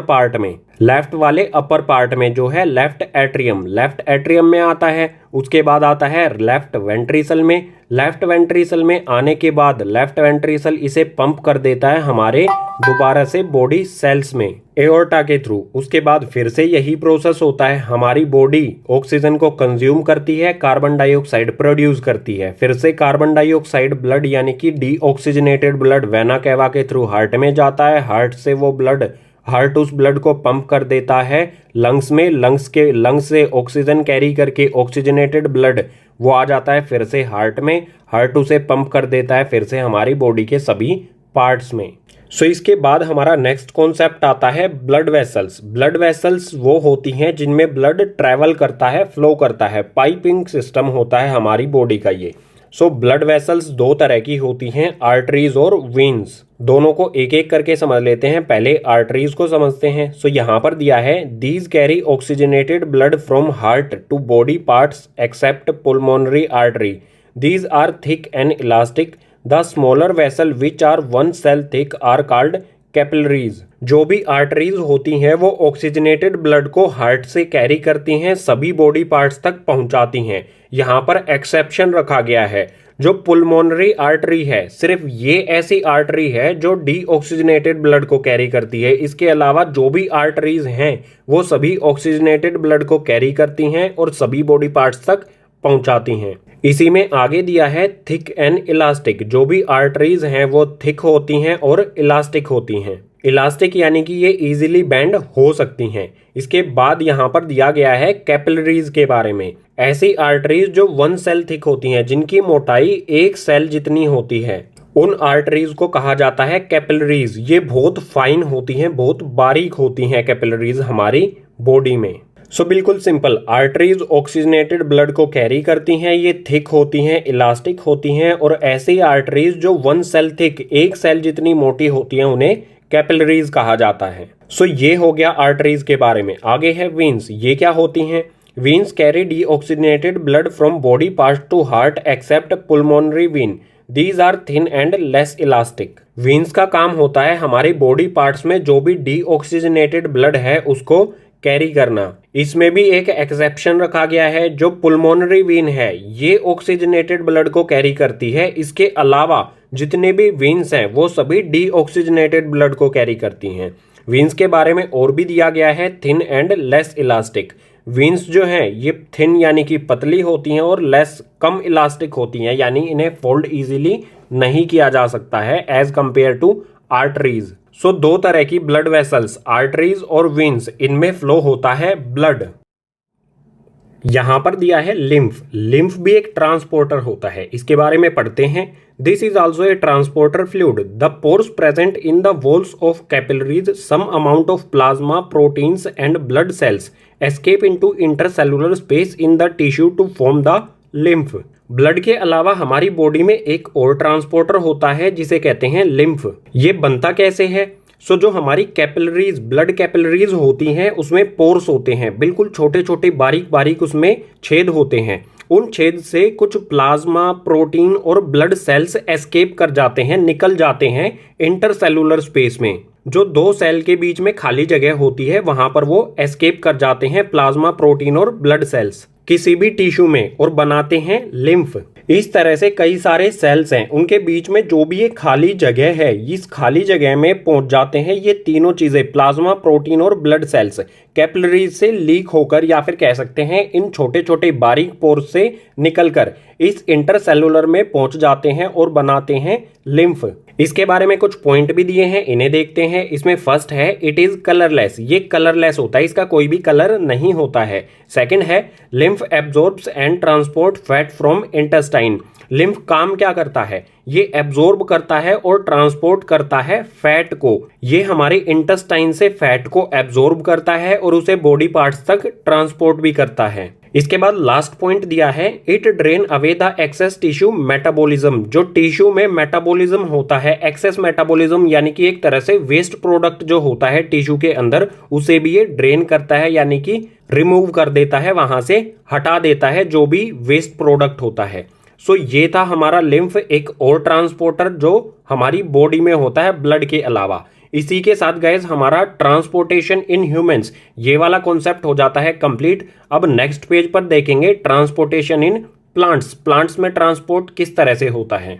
पार्ट में, लेफ्ट वाले अपर पार्ट में जो है लेफ्ट एट्रियम में आता है। उसके बाद आता है लेफ्ट वेंट्रिकल में। लेफ्ट वेंट्रिकल में आने के बाद लेफ्ट वेंट्रिकल इसे पंप कर देता है हमारे दोबारा से बॉडी सेल्स में एओर्टा के थ्रू। उसके बाद फिर से यही प्रोसेस होता है, हमारी बॉडी ऑक्सीजन को कंज्यूम करती है, कार्बन डाइऑक्साइड प्रोड्यूस करती है। फिर से कार्बन डाइऑक्साइड ब्लड यानी कि डीऑक्सीजनेटेड ब्लड वेना कैवा के थ्रू हार्ट में जाता है। हार्ट उस ब्लड को पंप कर देता है लंग्स में। लंग्स से ऑक्सीजन कैरी करके ऑक्सीजनेटेड ब्लड वो आ जाता है फिर से हार्ट में। हार्ट उसे पंप कर देता है फिर से हमारी बॉडी के सभी पार्ट्स में। सो इसके बाद हमारा नेक्स्ट कॉन्सेप्ट आता है ब्लड वेसल्स। ब्लड वेसल्स वो होती हैं जिनमें ब्लड ट्रैवल करता है, फ्लो करता है, पाइपिंग सिस्टम होता है हमारी बॉडी का ये। सो ब्लड वेसल्स दो तरह की होती हैं, आर्टरीज और वेन्स। दोनों को एक एक करके समझ लेते हैं। पहले आर्टरीज को समझते हैं। सो यहाँ पर दिया है these carry oxygenated blood from heart to body parts except pulmonary artery. These are thick and elastic. The smaller vessel which are 1 cell thick are called capillaries. जो भी आर्टरीज होती हैं वो ऑक्सीजनेटेड ब्लड को हार्ट से कैरी करती हैं, सभी बॉडी पार्ट्स तक पहुंचाती हैं। यहाँ पर एक्सेप्शन रखा गया है, जो पुल्मोनरी आर्टरी है सिर्फ ये ऐसी आर्टरी है जो डीऑक्सीजनेटेड ब्लड को कैरी करती है। इसके अलावा जो भी आर्टरीज हैं वो सभी ऑक्सीजनेटेड ब्लड को कैरी करती हैं और सभी बॉडी पार्ट्स तक पहुंचाती हैं। इसी में आगे दिया है थिक एंड इलास्टिक। जो भी आर्टरीज हैं वो थिक होती हैं और इलास्टिक होती हैं। इलास्टिक यानी कि ये इजीली बेंड हो सकती हैं। इसके बाद यहाँ पर दिया गया है कैपिलरीज के बारे में। ऐसी आर्टरीज जो 1 cell थिक होती हैं, जिनकी मोटाई 1 cell जितनी होती है, उन आर्टरीज को कहा जाता है कैपिलरीज। ये बहुत फाइन होती हैं, बहुत बारीक होती हैं कैपिलरीज हमारी बॉडी में। सो बिल्कुल सिंपल, आर्टरीज ऑक्सीजनेटेड ब्लड को कैरी करती हैं, ये थिक होती हैं, इलास्टिक होती हैं। और ऐसी आर्टरीज जो 1 cell थिक, 1 cell जितनी मोटी होती हैं, उन्हें कैपिलरीज कहा जाता है। सो ये हो गया आर्टरीज के बारे में। आगे है वेन्स। ये क्या होती हैं? Veins carry deoxygenated blood from body part to heart except pulmonary vein. These are thin and less elastic. Veins का काम होता है हमारे बॉडी पार्ट्स में जो भी डीऑक्सीजनेटेड ब्लड है उसको कैरी करना। इसमें भी एक एक्सेप्शन रखा गया है, जो पुल्मोनरी वेन है ये ऑक्सीजनेटेड ब्लड को कैरी करती है। इसके अलावा जितने भी वेन्स हैं वो सभी डीऑक्सीजनेटेड ब्लड को कैरी करती हैं। वेन्स के बारे में और भी दिया गया है thin and less elastic. Veins जो हैं ये थिन यानी कि पतली होती हैं और लेस कम इलास्टिक होती हैं, यानी इन्हें फोल्ड इजीली नहीं किया जा सकता है एज कंपेयर टू आर्टरीज। सो दो तरह की ब्लड वेसल्स, आर्टरीज और वेन्स, इनमें फ्लो होता है ब्लड। यहां पर दिया है लिम्फ। लिम्फ भी एक ट्रांसपोर्टर होता है, इसके बारे में पढ़ते हैं। This is also a transporter fluid. The pores present in the walls of capillaries some amount of plasma, proteins and blood cells escape into intercellular space in the tissue to form the lymph. Blood के अलावा हमारी बॉडी में एक और ट्रांसपोर्टर होता है जिसे कहते हैं लिम्फ। ये बनता कैसे है? सो जो हमारी कैपिलरीज, ब्लड कैपिलरीज होती हैं, उसमें पोर्स होते हैं, बिल्कुल छोटे छोटे बारीक बारीक उसमें छेद होते हैं। उन छेद से कुछ प्लाज्मा, प्रोटीन और ब्लड सेल्स एस्केप कर जाते हैं, निकल जाते हैं इंटरसेलुलर स्पेस में। जो दो सेल के बीच में खाली जगह होती है वहां पर वो एस्केप कर जाते हैं प्लाज्मा, प्रोटीन और ब्लड सेल्स किसी भी टिश्यू में, और बनाते हैं लिम्फ। इस तरह से कई सारे सेल्स हैं, उनके बीच में जो भी ये खाली जगह है, इस खाली जगह में पहुंच जाते हैं ये तीनों चीजें, प्लाज्मा, प्रोटीन और ब्लड सेल्स, कैपिलरीज से लीक होकर, या फिर कह सकते हैं इन छोटे छोटे बारीक पोर्स से निकलकर इस इंटरसेलुलर में पहुंच जाते हैं और बनाते हैं लिम्फ। इसके बारे में कुछ पॉइंट भी दिए हैं, इन्हें देखते हैं। इसमें फर्स्ट है इट इज कलरलेस, ये कलरलेस होता है, इसका कोई भी कलर नहीं होता है। सेकंड है lymph absorbs and transport fat from intestine, lymph काम क्या करता है, ये एब्जॉर्ब करता है और ट्रांसपोर्ट करता है फैट को। ये हमारे इंटेस्टाइन से फैट को एब्जॉर्ब करता है और उसे बॉडी पार्ट्स तक ट्रांसपोर्ट भी करता है। इसके बाद लास्ट पॉइंट दिया है it drain away the excess tissue metabolism, जो टिश्यू में मेटाबॉलिज्म होता है, एक्सेस मेटाबॉलिज्म यानी कि एक तरह से वेस्ट प्रोडक्ट जो होता है टिश्यू के अंदर, उसे भी ये ड्रेन करता है, यानी कि रिमूव कर देता है, वहां से हटा देता है जो भी वेस्ट प्रोडक्ट होता है। सो ये था हमारा लिम्फ, एक और ट्रांसपोर्टर जो हमारी बॉडी में होता है ब्लड के अलावा। इसी के साथ गाइस हमारा ट्रांसपोर्टेशन इन ह्यूमंस ये वाला कॉन्सेप्ट हो जाता है कंप्लीट। अब नेक्स्ट पेज पर देखेंगे ट्रांसपोर्टेशन इन प्लांट्स, प्लांट्स में ट्रांसपोर्ट किस तरह से होता है।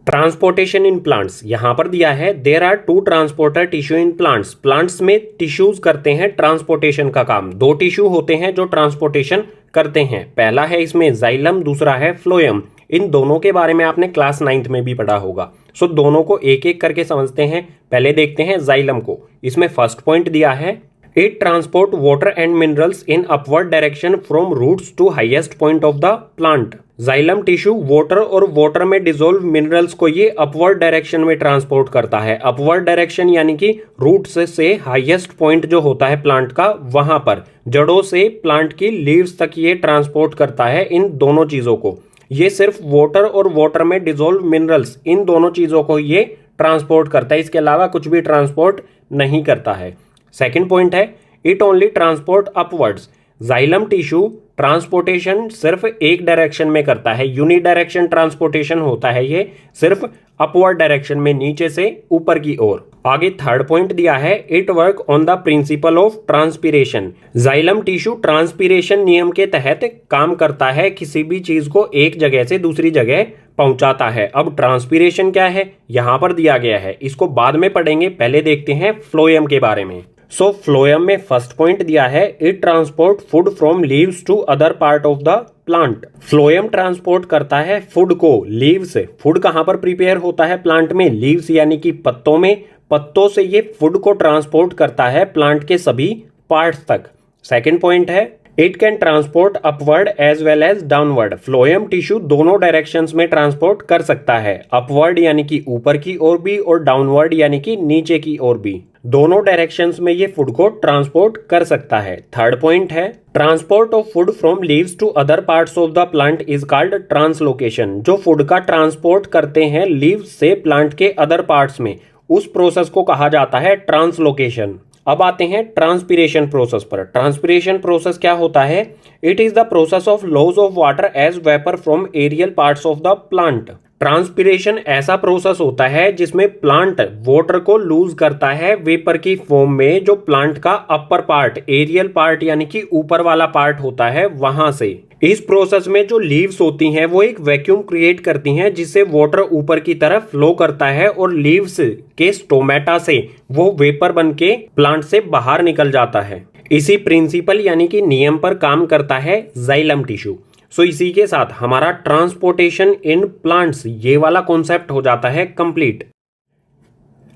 ट्रांसपोर्टेशन इन प्लांट्स यहां पर दिया है there are two transporter tissue in plants, plants में टिश्यूज करते हैं ट्रांसपोर्टेशन का काम। दो टिश्यू होते हैं जो ट्रांसपोर्टेशन करते हैं, पहला है इसमें जाइलम, दूसरा है फ्लोएम। इन दोनों के बारे में आपने क्लास 9th में भी पढ़ा होगा। सो दोनों को एक एक करके समझते हैं। पहले देखते हैं जाइलम को। इसमें फर्स्ट पॉइंट दिया है it transport water and minerals in upward direction from roots to highest point of the plant. Xylem tissue water और वाटर में डिसॉल्व मिनरल्स को ये अपवर्ड डायरेक्शन में ट्रांसपोर्ट करता है। अपवर्ड डायरेक्शन यानी कि रूट्स से हाईएस्ट पॉइंट जो होता है प्लांट का, वहां पर जड़ों से प्लांट की लीव्स तक ये ट्रांसपोर्ट करता है इन दोनों चीजों को। ये सिर्फ वाटर और वाटर में डिसॉल्व मिनरल्स, इन दोनों चीजों को ये ट्रांसपोर्ट करता है, इसके अलावा कुछ भी ट्रांसपोर्ट नहीं करता है। सेकंड पॉइंट है it only transport upwards, xylem tissue transportation सिर्फ एक डायरेक्शन में करता है, यूनि डायरेक्शन ट्रांसपोर्टेशन होता है ये, सिर्फ अपवर्ड डायरेक्शन में, नीचे से ऊपर की ओर। आगे थर्ड पॉइंट दिया है it work on the principle of transpiration, xylem tissue transpiration नियम के तहत काम करता है, किसी भी चीज को एक जगह से दूसरी जगह पहुंचाता है। अब ट्रांसपीरेशन क्या है यहां पर दिया गया है, इसको बाद में पढ़ेंगे, पहले देखते हैं फ्लोएम के बारे में। सो फ्लोएम में फर्स्ट पॉइंट दिया है it transport food from leaves to other part of the plant. Phloem transport करता है फूड को लीव से। फूड कहां पर प्रिपेयर होता है प्लांट में, लीव्स यानी कि पत्तों में। पत्तों से ये फूड को ट्रांसपोर्ट करता है प्लांट के सभी पार्ट्स तक। सेकंड पॉइंट है it can transport upward as well as downward, phloem tissue दोनों डायरेक्शंस में ट्रांसपोर्ट कर सकता है, अपवर्ड यानी कि ऊपर की ओर भी और डाउनवर्ड यानी कि नीचे की ओर भी, दोनों डायरेक्शंस में ये फूड को ट्रांसपोर्ट कर सकता है। थर्ड पॉइंट है transport of food from leaves to other parts of the plant is called translocation, जो फूड का ट्रांसपोर्ट करते हैं लीव्स से प्लांट के अदर पार्ट्स में, उस प्रोसेस को कहा जाता है ट्रांसलोकेशन। अब आते हैं ट्रांसपीरेशन प्रोसेस पर। ट्रांसपीरेशन प्रोसेस क्या होता है, it is the process of loss of water as vapour from aerial parts of the plant. Transpiration ऐसा प्रोसेस होता है जिसमें प्लांट वाटर को लूज करता है वेपर की फॉर्म में, जो प्लांट का अपर पार्ट, एरियल पार्ट यानी कि ऊपर वाला पार्ट होता है, वहां से। इस प्रोसेस में जो लीव्स होती हैं वो एक वैक्यूम क्रिएट करती हैं जिससे वाटर ऊपर की तरफ फ्लो करता है और लीव्स के स्टोमेटा से वो वेपर बन के प्लांट से बाहर निकल जाता है। इसी प्रिंसिपल यानी कि नियम पर काम करता है जाइलम टिश्यू। सो इसी के साथ हमारा ट्रांसपोर्टेशन इन प्लांट्स ये वाला कॉन्सेप्ट हो जाता है कंप्लीट।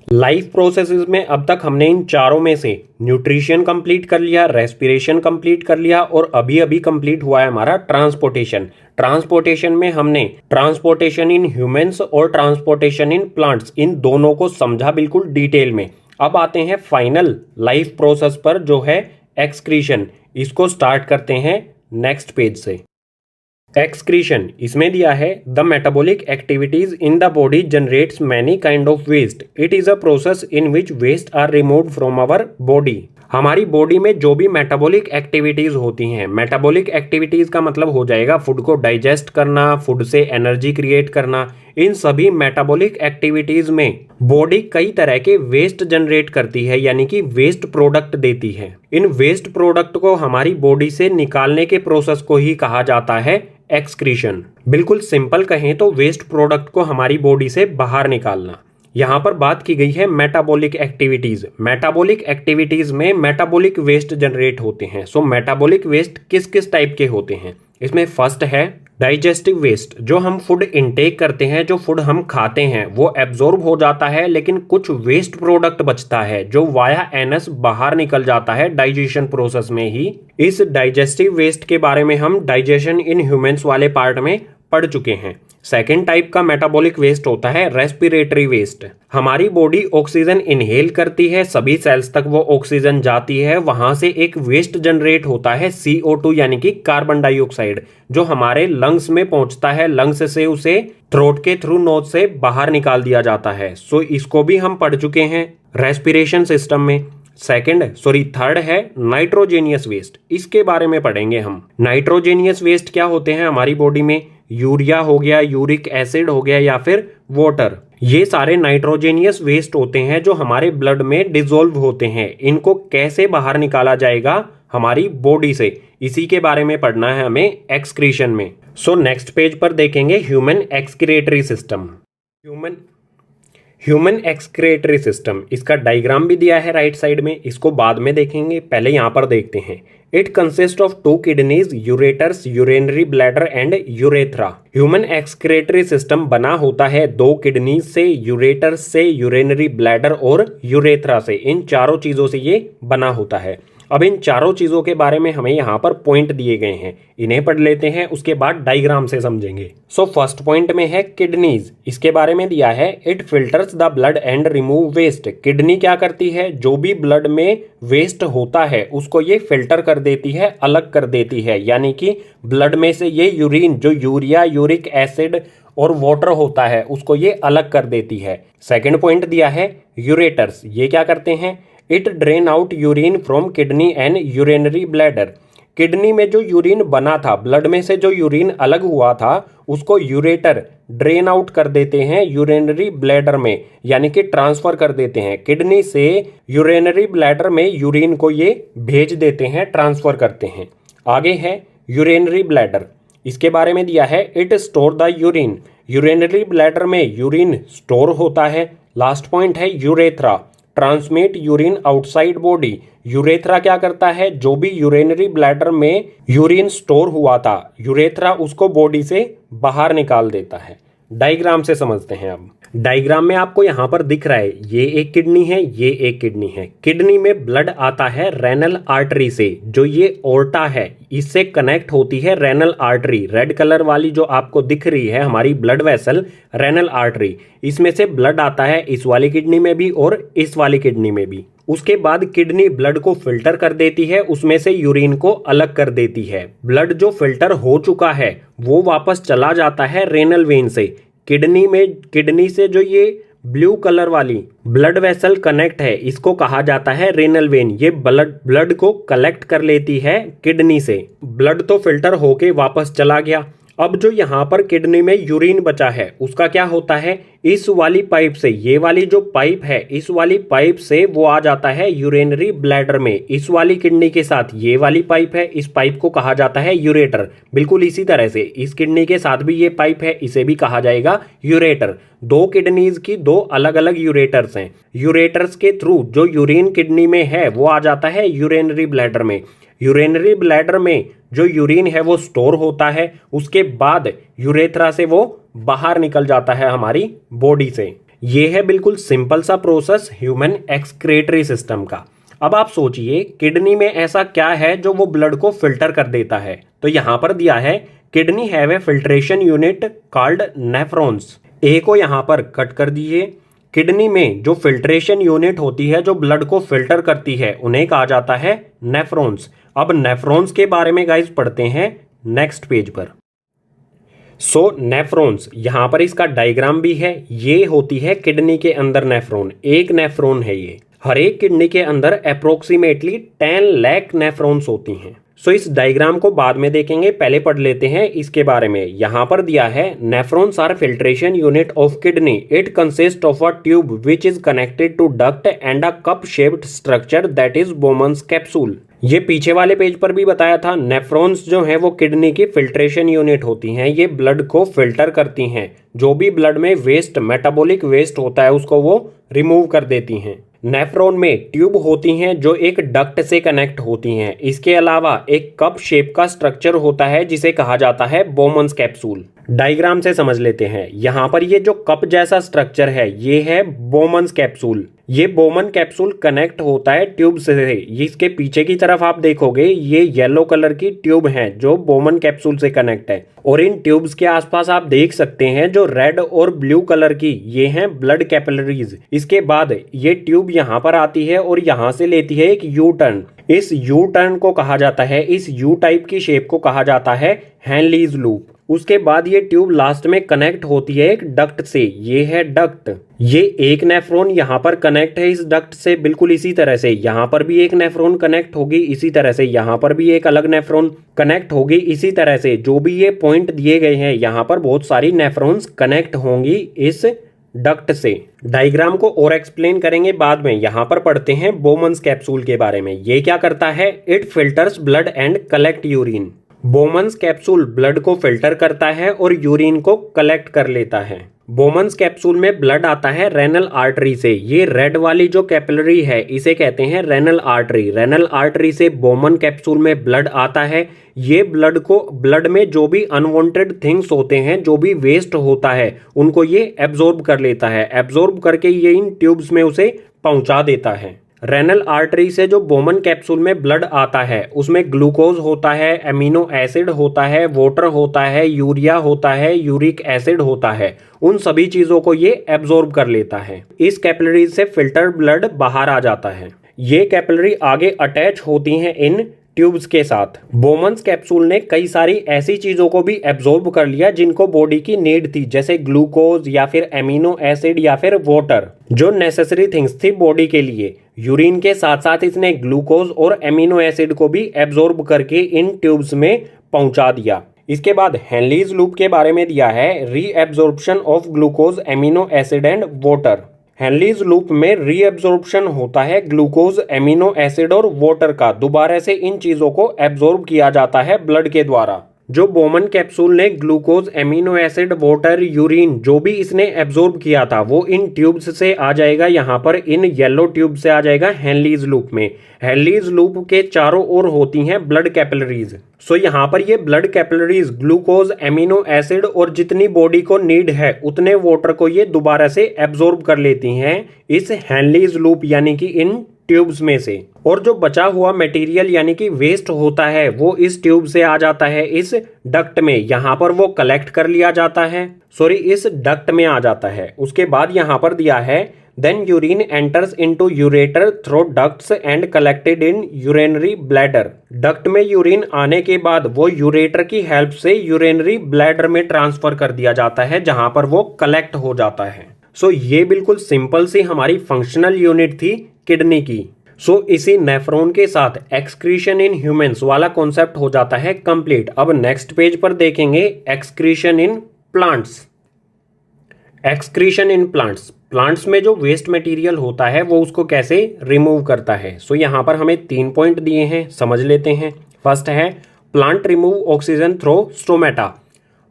लाइफ प्रोसेसेस में अब तक हमने इन चारों में से न्यूट्रिशन कंप्लीट कर लिया, रेस्पिरेशन कंप्लीट कर लिया और अभी अभी कंप्लीट हुआ है हमारा ट्रांसपोर्टेशन। ट्रांसपोर्टेशन में हमने ट्रांसपोर्टेशन इन ह्यूमंस और ट्रांसपोर्टेशन इन प्लांट्स, इन दोनों को समझा बिल्कुल डिटेल में। अब आते हैं फाइनल लाइफ प्रोसेस पर जो है एक्सक्रीशन। इसको स्टार्ट करते हैं नेक्स्ट पेज से। एक्सक्रीशन इसमें दिया है the metabolic activities in the body generates many kind of waste. It is a process in which waste are removed from our body. हमारी बॉडी में जो भी मेटाबॉलिक एक्टिविटीज होती हैं, मेटाबॉलिक एक्टिविटीज का मतलब हो जाएगा फूड को डाइजेस्ट करना, फूड से एनर्जी क्रिएट करना। इन सभी मेटाबॉलिक एक्टिविटीज में बॉडी कई तरह के वेस्ट जनरेट करती है, यानी कि वेस्ट प्रोडक्ट देती है। इन वेस्ट प्रोडक्ट को हमारी बॉडी से निकालने के प्रोसेस को ही कहा जाता है एक्सक्रीशन। बिल्कुल सिंपल कहें तो वेस्ट प्रोडक्ट को हमारी बॉडी से बाहर निकालना। यहाँ पर बात की गई है मेटाबॉलिक एक्टिविटीज। मेटाबॉलिक एक्टिविटीज में मेटाबॉलिक वेस्ट जनरेट होते हैं। सो मेटाबॉलिक वेस्ट किस किस टाइप के होते हैं? इसमें फर्स्ट है डाइजेस्टिव वेस्ट। जो हम फूड इनटेक करते हैं, जो फूड हम खाते हैं वो एब्जॉर्ब हो जाता है, लेकिन कुछ वेस्ट प्रोडक्ट बचता है जो वाया एनस बाहर निकल जाता है डाइजेशन प्रोसेस में ही। इस डाइजेस्टिव वेस्ट के बारे में हम डाइजेशन इन ह्यूमंस वाले पार्ट में पढ़ चुके हैं। सेकेंड टाइप का मेटाबॉलिक वेस्ट होता है रेस्पिरेटरी वेस्ट। हमारी बॉडी ऑक्सीजन इनहेल करती है, सभी सेल्स तक वो ऑक्सीजन जाती है, वहां से एक वेस्ट जनरेट होता है CO2 यानी कि कार्बन डाइऑक्साइड, जो हमारे लंग्स में पहुंचता है। लंग्स से उसे थ्रोट के थ्रू नोज से बाहर निकाल दिया जाता है। सो इसको भी हम पढ़ चुके हैं रेस्पिरेशन सिस्टम में। थर्ड है नाइट्रोजेनियस वेस्ट। इसके बारे में पढ़ेंगे हम। नाइट्रोजेनियस वेस्ट क्या होते हैं हमारी बॉडी में? यूरिया हो गया, यूरिक एसिड हो गया या फिर वाटर। ये सारे नाइट्रोजेनियस वेस्ट होते हैं जो हमारे ब्लड में डिसॉल्व होते हैं। इनको कैसे बाहर निकाला जाएगा हमारी बॉडी से, इसी के बारे में पढ़ना है हमें एक्सक्रीशन में। सो नेक्स्ट पेज पर देखेंगे human excretory system. Human excretory system, इसका डायग्राम भी दिया है राइट साइड में, इसको बाद में देखेंगे, पहले यहाँ पर देखते हैं। It consist of 2 kidneys, ureters, urinary bladder and urethra. Human excretory system बना होता है 2 किडनीज से, यूरेटर्स से, यूरिनरी ब्लैडर और यूरेथ्रा से। इन चारों चीजों से ये बना होता है। अब इन चारों चीजों के बारे में हमें यहाँ पर पॉइंट दिए गए हैं, इन्हें पढ़ लेते हैं, उसके बाद डायग्राम से समझेंगे। सो फर्स्ट पॉइंट में है किडनीज। इसके बारे में दिया है it filters the blood and remove waste. Kidney क्या करती है? जो भी ब्लड में वेस्ट होता है उसको ये फिल्टर कर देती है, अलग कर देती है, यानी कि ब्लड में से ये यूरिन, जो यूरिया, यूरिक एसिड और वाटर होता है, उसको ये अलग कर देती है। सेकेंड पॉइंट दिया है यूरेटर्स। ये क्या करते हैं? It drain out urine from kidney and urinary bladder. Kidney में जो यूरिन बना था, ब्लड में से जो यूरिन अलग हुआ था, उसको यूरेटर ड्रेन आउट कर देते हैं यूरिनरी ब्लैडर में, यानी कि ट्रांसफर कर देते हैं। किडनी से यूरिनरी ब्लैडर में यूरिन को ये भेज देते हैं, ट्रांसफर करते हैं। आगे है यूरिनरी ब्लैडर। इसके बारे में दिया है it store the urine. Urinary bladder में यूरिन स्टोर होता है। लास्ट पॉइंट है urethra, transmit urine outside body. Urethra क्या करता है? जो भी यूरिनरी ब्लैडर में यूरिन स्टोर हुआ था, यूरेथ्रा उसको बॉडी से बाहर निकाल देता है। डायग्राम से समझते हैं। अब डायग्राम में आपको यहाँ पर दिख रहा है, ये एक किडनी है, ये एक किडनी है। किडनी में ब्लड आता है रेनल आर्टरी से, जो ये ओर्टा है, इससे कनेक्ट होती है रेनल आर्टरी। रेड कलर वाली जो आपको दिख रही है हमारी ब्लड वेसल, रेनल आर्टरी, इसमें से ब्लड आता है इस वाली किडनी में भी और इस वाली किडनी में भी। उसके बाद किडनी ब्लड को फिल्टर कर देती है, उसमें से यूरिन को अलग कर देती है। ब्लड जो फिल्टर हो चुका है वो वापस चला जाता है रेनल वेन से। किडनी से जो ये ब्लू कलर वाली ब्लड वेसल कनेक्ट है, इसको कहा जाता है रेनल वेन। ये ब्लड को कलेक्ट कर लेती है किडनी से। ब्लड तो फिल्टर होके वापस चला गया। अब जो यहाँ पर किडनी में यूरिन बचा है उसका क्या होता है? इस वाली पाइप से, ये वाली जो पाइप है, इस वाली पाइप से वो आ जाता है यूरिनरी ब्लैडर में। इस वाली किडनी के साथ ये वाली पाइप है, इस पाइप को कहा जाता है यूरेटर। बिल्कुल इसी तरह से इस किडनी के साथ भी ये पाइप है, इसे भी कहा जाएगा यूरेटर। 2 किडनीज की 2 अलग अलग यूरेटर्स हैं। यूरेटर्स के थ्रू जो यूरिन किडनी में है वो आ जाता है यूरिनरी ब्लैडर में। यूरिनरी ब्लैडर में जो यूरिन है वो स्टोर होता है, उसके बाद यूरेथ्रा से वो बाहर निकल जाता है हमारी बॉडी से। ये है बिल्कुल सिंपल सा प्रोसेस ह्यूमन एक्सक्रिएटरी सिस्टम का। अब आप सोचिए किडनी में ऐसा क्या है जो वो ब्लड को फिल्टर कर देता है? तो यहां पर दिया है kidney have a filtration unit called nephrons. A को यहां पर कट कर दीजिए। किडनी में जो फिल्ट्रेशन यूनिट होती है जो ब्लड को फिल्टर करती है, उन्हें कहा जाता है नेफ्रॉन्स। अब नेफ्रॉन्स के बारे में गाइस पढ़ते हैं नेक्स्ट पेज पर। सो नेफ्रॉन्स, यहाँ पर इसका डायग्राम भी है। ये होती है किडनी के अंदर नेफ्रॉन, एक नेफ्रॉन है ये। हर एक किडनी के अंदर अप्रोक्सीमेटली 10 लाख नेफ्रॉन्स होती हैं। सो इस डायग्राम को बाद में देखेंगे, पहले पढ़ लेते हैं इसके बारे में। यहाँ पर दिया है nephrons are filtration unit of kidney, it consist of a tube which is connected to duct and a cup shaped structure that is Bowman's capsule. ये पीछे वाले पेज पर भी बताया था, नेफ्रॉन्स जो है वो किडनी की फिल्ट्रेशन यूनिट होती हैं। ये ब्लड को फिल्टर करती हैं, जो भी ब्लड में वेस्ट, मेटाबॉलिक वेस्ट होता है उसको वो रिमूव कर देती हैं। नेफ्रॉन में ट्यूब होती हैं जो एक डक्ट से कनेक्ट होती हैं। इसके अलावा एक कप शेप का स्ट्रक्चर होता है जिसे कहा जाता है बोमन्स कैप्सूल। डायग्राम से समझ लेते हैं। यहाँ पर ये जो कप जैसा स्ट्रक्चर है ये है बोमन्स कैप्सूल। ये बोमन कैप्सूल कनेक्ट होता है ट्यूब से। इसके पीछे की तरफ आप देखोगे ये येलो कलर की ट्यूब है जो बोमन कैप्सूल से कनेक्ट है, और इन ट्यूब्स के आसपास आप देख सकते हैं जो रेड और ब्लू कलर की, ये हैं ब्लड कैपिलरीज। इसके बाद ये ट्यूब यहाँ पर आती है और यहाँ से लेती है एक यू टर्न। इस यू टर्न को कहा जाता है, इस यू टाइप की शेप को कहा जाता है हेनलीज लूप। उसके बाद ये ट्यूब लास्ट में कनेक्ट होती है एक डक्ट से, ये है डक्ट। ये एक नेफ्रॉन यहाँ पर कनेक्ट है इस डक्ट से, बिल्कुल इसी तरह से यहाँ पर भी एक नेफ्रॉन कनेक्ट होगी, इसी तरह से यहाँ पर भी एक अलग नेफ्रॉन कनेक्ट होगी। इसी तरह से जो भी ये पॉइंट दिए गए हैं यहाँ पर बहुत सारी नेफ्रॉन्स कनेक्ट होंगी इस डक्ट से। डायग्राम को और एक्सप्लेन करेंगे बाद में। यहाँ पर पढ़ते हैं बोमन्स कैप्सूल के बारे में। ये क्या करता है, it filters blood and collect urine. Bowman's capsule blood को फिल्टर करता है और यूरिन को कलेक्ट कर लेता है। बोमन्स कैप्सूल में ब्लड आता है रेनल आर्टरी से। ये रेड वाली जो कैपिलरी है इसे कहते हैं रेनल आर्टरी। रेनल आर्टरी से बोमन कैप्सूल में ब्लड आता है। ये ब्लड में जो भी अनवांटेड थिंग्स होते हैं, जो भी वेस्ट होता है, उनको ये एब्जॉर्ब कर लेता है। एब्जॉर्ब करके ये इन ट्यूब्स में उसे पहुंचा देता है। रेनल आर्टरी से जो बोमन कैप्सूल में ब्लड आता है उसमें ग्लूकोज होता है, एमिनो एसिड होता है, वाटर होता है, यूरिया होता है, यूरिक एसिड होता है। उन सभी चीजों को ये एब्जॉर्ब कर लेता है। इस कैपिलरी से फिल्टर ब्लड बाहर आ जाता है। ये कैपिलरी आगे अटैच होती हैं इन ट्यूब्स के साथ। बोमन्स कैप्सूल ने कई सारी ऐसी चीजों को भी एब्जॉर्ब कर लिया जिनको बॉडी की नीड थी, जैसे ग्लूकोज या फिर एमिनो एसिड या फिर वाटर, जो नेसेसरी थिंग्स थी बॉडी के लिए। यूरिन के साथ साथ इसने ग्लूकोज और एमिनो एसिड को भी एब्जॉर्ब करके इन ट्यूब्स में पहुंचा दिया। इसके बाद हेनलीज लूप के बारे में दिया है, reabsorption of glucose, amino acid and water. Henle's loop में रीएब्जॉर्प्शन होता है ग्लूकोज, एमिनो एसिड और वाटर का। दोबारा से इन चीजों को एब्जॉर्ब किया जाता है ब्लड के द्वारा। जो बोमन कैप्सूल ने glucose, amino acid, water, urine जो भी इसने एब्जॉर्ब किया था वो इन ट्यूब्स से आ जाएगा, यहाँ पर इन येलो ट्यूब से आ जाएगा हेनलीज लूप में। हेनलीज लूप के चारों ओर होती हैं ब्लड कैपिलरीज। सो यहाँ पर ये blood capillaries glucose, amino acid और जितनी बॉडी को नीड है उतने वाटर को ये दोबारा से एब्जॉर्ब कर लेती हैं इस हेनलीज लूप यानी कि इन ट्यूब्स में से। और जो बचा हुआ मटेरियल यानी कि वेस्ट होता है वो इस ट्यूब से आ जाता है इस डक्ट में। यहाँ पर वो कलेक्ट कर लिया जाता है, इस डक्ट में आ जाता है। उसके बाद यहाँ पर दिया है, then urine enters into ureter through ducts and collected in urinary bladder. Duct में यूरिन आने के बाद वो यूरेटर की हेल्प से यूरिनरी ब्लैडर में ट्रांसफर कर दिया जाता है, जहां पर वो कलेक्ट हो जाता है। ये बिल्कुल सिंपल सी हमारी फंक्शनल यूनिट थी किडनी की। इसी नेफ्रॉन के साथ एक्सक्रीशन इन ह्यूमंस वाला कॉन्सेप्ट हो जाता है कंप्लीट। अब नेक्स्ट पेज पर देखेंगे excretion in plants. Excretion in plants में जो वेस्ट मटेरियल होता है वो उसको कैसे रिमूव करता है। यहाँ पर हमें 3 पॉइंट दिए हैं, समझ लेते हैं। फर्स्ट है plant remove oxygen through stomata.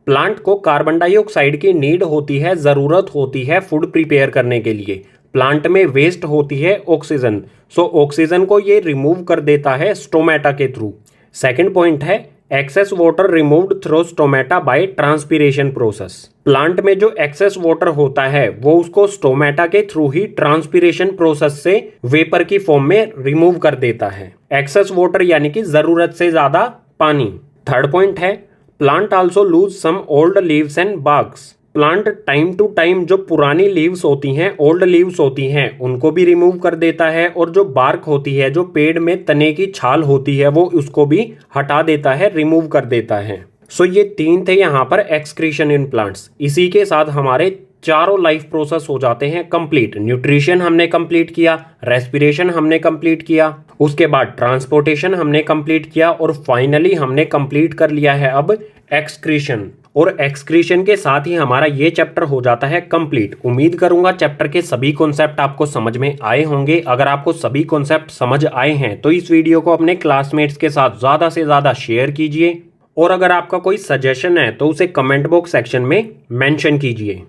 Plant को कार्बन डाइऑक्साइड की नीड होती है, जरूरत होती है फूड प्रिपेयर करने के लिए। प्लांट में वेस्ट होती है ऑक्सीजन, ऑक्सीजन को ये रिमूव कर देता है स्टोमेटा के थ्रू। सेकंड पॉइंट है excess water removed through stomata by transpiration process. Plant में जो एक्सेस वाटर होता है वो उसको स्टोमेटा के थ्रू ही ट्रांसपीरेशन प्रोसेस से वेपर की फॉर्म में रिमूव कर देता है। एक्सेस वाटर यानी कि जरूरत से ज्यादा पानी। थर्ड पॉइंट है plant also lose some old leaves and barks. Plant time to time जो पुरानी लीव्स होती हैं, ओल्ड लीव्स होती हैं, उनको भी रिमूव कर देता है, और जो बार्क होती है, जो पेड़ में तने की छाल होती है, वो उसको भी हटा देता है, रिमूव कर देता है। सो ये 3 थे यहाँ पर एक्सक्रीशन इन प्लांट्स। इसी के साथ हमारे चारों लाइफ प्रोसेस हो जाते हैं कंप्लीट। न्यूट्रिशन हमने कंप्लीट किया, रेस्पिरेशन हमने कंप्लीट किया, उसके बाद ट्रांसपोर्टेशन हमने कंप्लीट किया और फाइनली हमने कंप्लीट कर लिया है अब एक्सक्रीशन। और एक्सक्रीशन के साथ ही हमारा ये चैप्टर हो जाता है कंप्लीट। उम्मीद करूंगा चैप्टर के सभी कॉन्सेप्ट आपको समझ में आए होंगे। अगर आपको सभी कॉन्सेप्ट समझ आए हैं तो इस वीडियो को अपने क्लासमेट्स के साथ ज़्यादा से ज़्यादा शेयर कीजिए और अगर आपका कोई सजेशन है तो उसे कमेंट बॉक्स सेक्शन में मेंशन कीजिए।